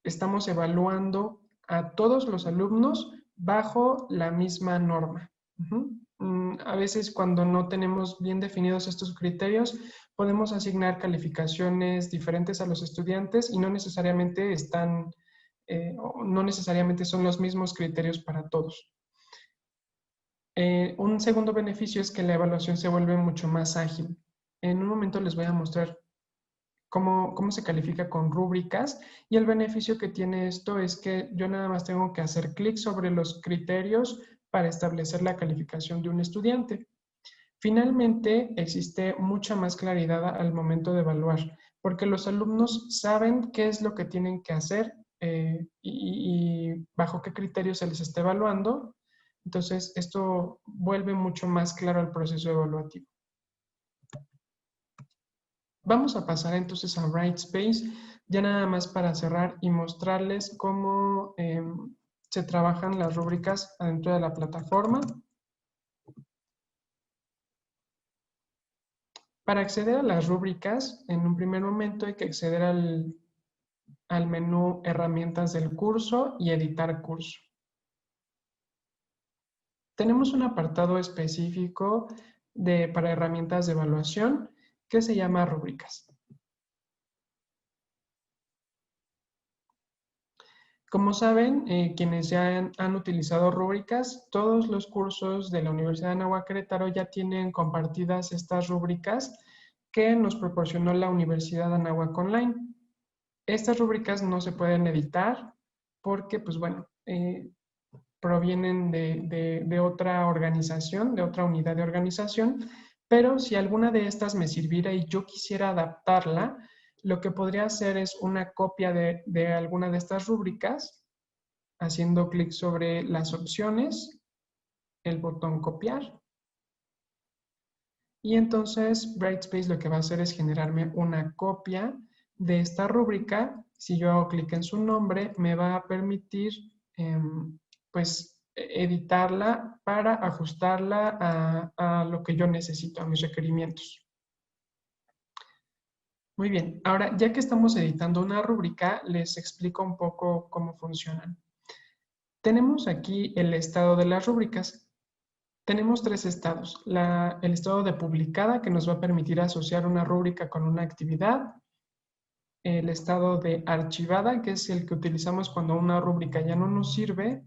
Speaker 1: estamos evaluando a todos los alumnos bajo la misma norma. A veces cuando no tenemos bien definidos estos criterios, podemos asignar calificaciones diferentes a los estudiantes y no necesariamente no necesariamente son los mismos criterios para todos. Un segundo beneficio es que la evaluación se vuelve mucho más ágil. En un momento les voy a mostrar cómo se califica con rúbricas, y el beneficio que tiene esto es que yo nada más tengo que hacer clic sobre los criterios para establecer la calificación de un estudiante. Finalmente, existe mucha más claridad al momento de evaluar, porque los alumnos saben qué es lo que tienen que hacer y bajo qué criterios se les está evaluando. Entonces, esto vuelve mucho más claro el proceso evaluativo. Vamos a pasar entonces a Brightspace, ya nada más para cerrar y mostrarles cómo se trabajan las rúbricas adentro de la plataforma. Para acceder a las rúbricas, en un primer momento hay que acceder al menú Herramientas del curso y Editar curso. Tenemos un apartado específico para herramientas de evaluación que se llama Rúbricas. Como saben, quienes ya han utilizado rúbricas, todos los cursos de la Universidad de Anáhuac Querétaro ya tienen compartidas estas rúbricas que nos proporcionó la Universidad de Anáhuac Online. Estas rúbricas no se pueden editar porque, pues bueno, provienen de otra organización, de otra unidad de organización, pero si alguna de estas me sirviera y yo quisiera adaptarla, lo que podría hacer es una copia de alguna de estas rúbricas, haciendo clic sobre las opciones, el botón copiar. Y entonces Brightspace lo que va a hacer es generarme una copia de esta rúbrica. Si yo hago clic en su nombre, me va a permitir pues editarla para ajustarla a lo que yo necesito, a mis requerimientos. Muy bien, ahora ya que estamos editando una rúbrica, les explico un poco cómo funcionan. Tenemos aquí el estado de las rúbricas. Tenemos tres estados. El estado de publicada, que nos va a permitir asociar una rúbrica con una actividad. El estado de archivada, que es el que utilizamos cuando una rúbrica ya no nos sirve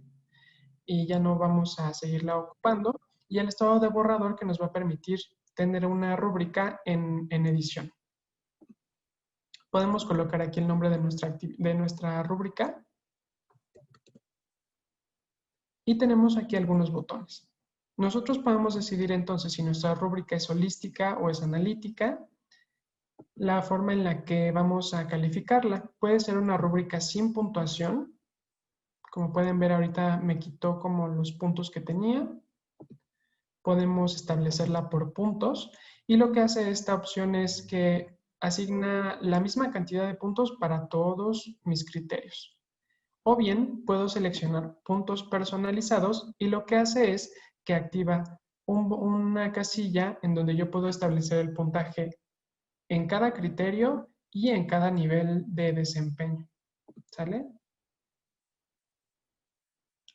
Speaker 1: y ya no vamos a seguirla ocupando. Y el estado de borrador, que nos va a permitir tener una rúbrica en edición. Podemos colocar aquí el nombre de nuestra rúbrica. Y tenemos aquí algunos botones. Nosotros podemos decidir entonces si nuestra rúbrica es holística o es analítica, la forma en la que vamos a calificarla. Puede ser una rúbrica sin puntuación. Como pueden ver ahorita me quitó como los puntos que tenía. Podemos establecerla por puntos y lo que hace esta opción es que asigna la misma cantidad de puntos para todos mis criterios. O bien puedo seleccionar puntos personalizados y lo que hace es que activa una casilla en donde yo puedo establecer el puntaje en cada criterio y en cada nivel de desempeño. ¿Sale?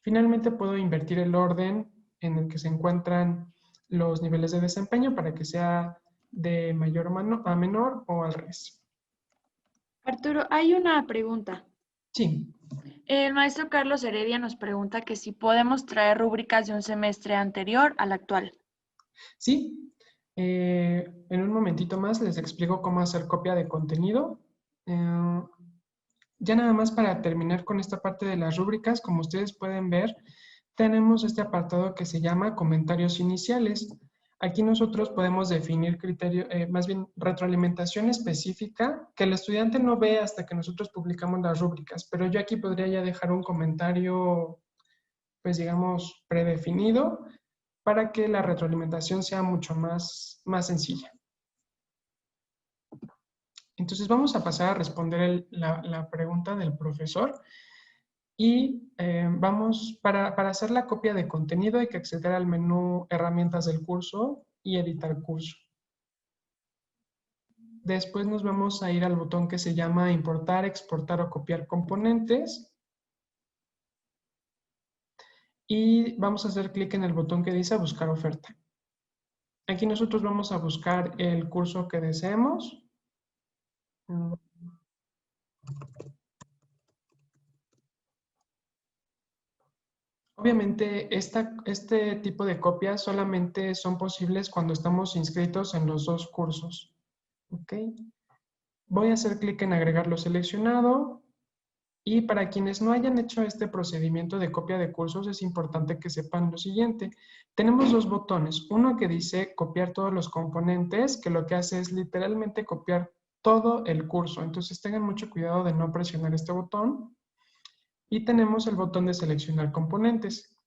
Speaker 1: Finalmente puedo invertir el orden en el que se encuentran los niveles de desempeño para que sea de mayor a menor o al revés.
Speaker 2: Arturo, hay una pregunta.
Speaker 1: Sí.
Speaker 2: El maestro Carlos Heredia nos pregunta que si podemos traer rúbricas de un semestre anterior al actual.
Speaker 1: Sí. En un momentito más les explico cómo hacer copia de contenido. Ya nada más para terminar con esta parte de las rúbricas, como ustedes pueden ver, tenemos este apartado que se llama comentarios iniciales. Aquí nosotros podemos definir más bien retroalimentación específica que el estudiante no ve hasta que nosotros publicamos las rúbricas, pero yo aquí podría ya dejar un comentario, pues digamos, predefinido para que la retroalimentación sea mucho más sencilla. Entonces vamos a pasar a responder la pregunta del profesor. Y para hacer la copia de contenido hay que acceder al menú Herramientas del curso y editar curso. Después nos vamos a ir al botón que se llama Importar, Exportar o Copiar componentes. Y vamos a hacer clic en el botón que dice Buscar oferta. Aquí nosotros vamos a buscar el curso que deseemos. Obviamente, este tipo de copias solamente son posibles cuando estamos inscritos en los dos cursos. ¿Ok? Voy a hacer clic en agregar lo seleccionado. Y para quienes no hayan hecho este procedimiento de copia de cursos, es importante que sepan lo siguiente. Tenemos dos botones. Uno que dice copiar todos los componentes, que lo que hace es literalmente copiar todo el curso. Entonces tengan mucho cuidado de no presionar este botón. Y tenemos el botón de seleccionar componentes.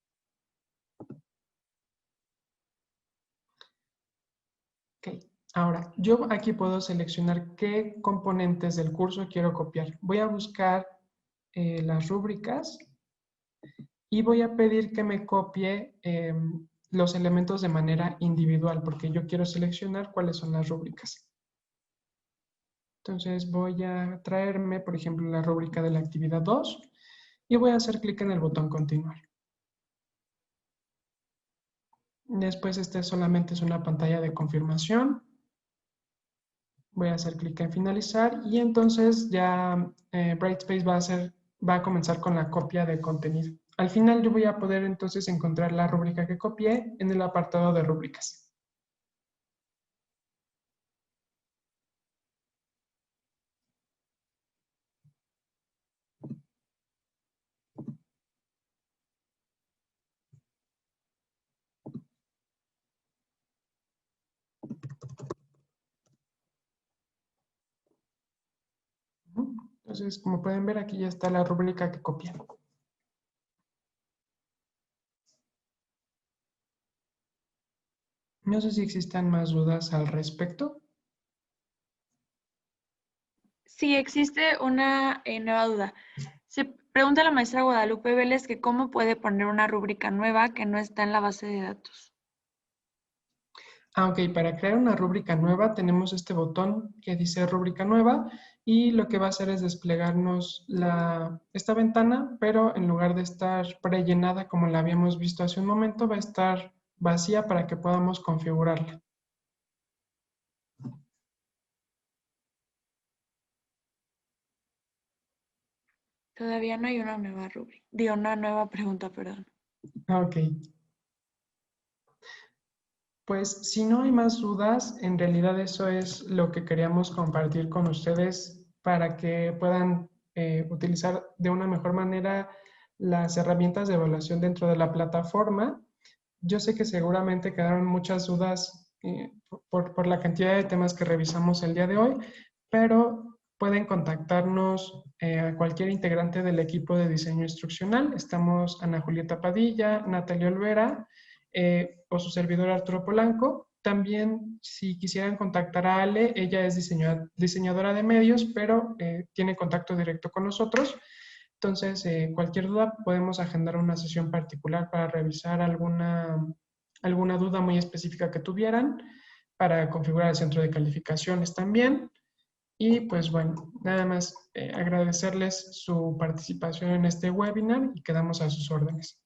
Speaker 1: Ok. Ahora, yo aquí puedo seleccionar qué componentes del curso quiero copiar. Voy a buscar las rúbricas y voy a pedir que me copie los elementos de manera individual, porque yo quiero seleccionar cuáles son las rúbricas. Entonces voy a traerme, por ejemplo, la rúbrica de la actividad 2 y voy a hacer clic en el botón continuar. Después solamente es una pantalla de confirmación. Voy a hacer clic en finalizar y entonces ya Brightspace va a comenzar con la copia de contenido. Al final yo voy a poder entonces encontrar la rúbrica que copié en el apartado de rúbricas. Entonces, como pueden ver, aquí ya está la rúbrica que copié. No sé si existan más dudas al respecto.
Speaker 2: Sí, existe una nueva duda. Se pregunta la maestra Guadalupe Vélez que cómo puede poner una rúbrica nueva que no está en la base de datos.
Speaker 1: Ok, para crear una rúbrica nueva tenemos este botón que dice rúbrica nueva y lo que va a hacer es desplegarnos esta ventana, pero en lugar de estar prellenada como la habíamos visto hace un momento, va a estar vacía para que podamos configurarla.
Speaker 2: Todavía no hay una nueva rúbrica. Digo, una nueva pregunta, perdón.
Speaker 1: Ok. Pues si no hay más dudas, en realidad eso es lo que queríamos compartir con ustedes para que puedan utilizar de una mejor manera las herramientas de evaluación dentro de la plataforma. Yo sé que seguramente quedaron muchas dudas por la cantidad de temas que revisamos el día de hoy, pero pueden contactarnos a cualquier integrante del equipo de diseño instruccional. Estamos Ana Julieta Padilla, Natalia Olvera, o su servidor Arturo Polanco. También, si quisieran contactar a Ale, ella es diseñadora de medios, pero tiene contacto directo con nosotros. Entonces, cualquier duda, podemos agendar una sesión particular para revisar alguna duda muy específica que tuvieran, para configurar el centro de calificaciones también. Y pues bueno, nada más agradecerles su participación en este webinar y quedamos a sus órdenes.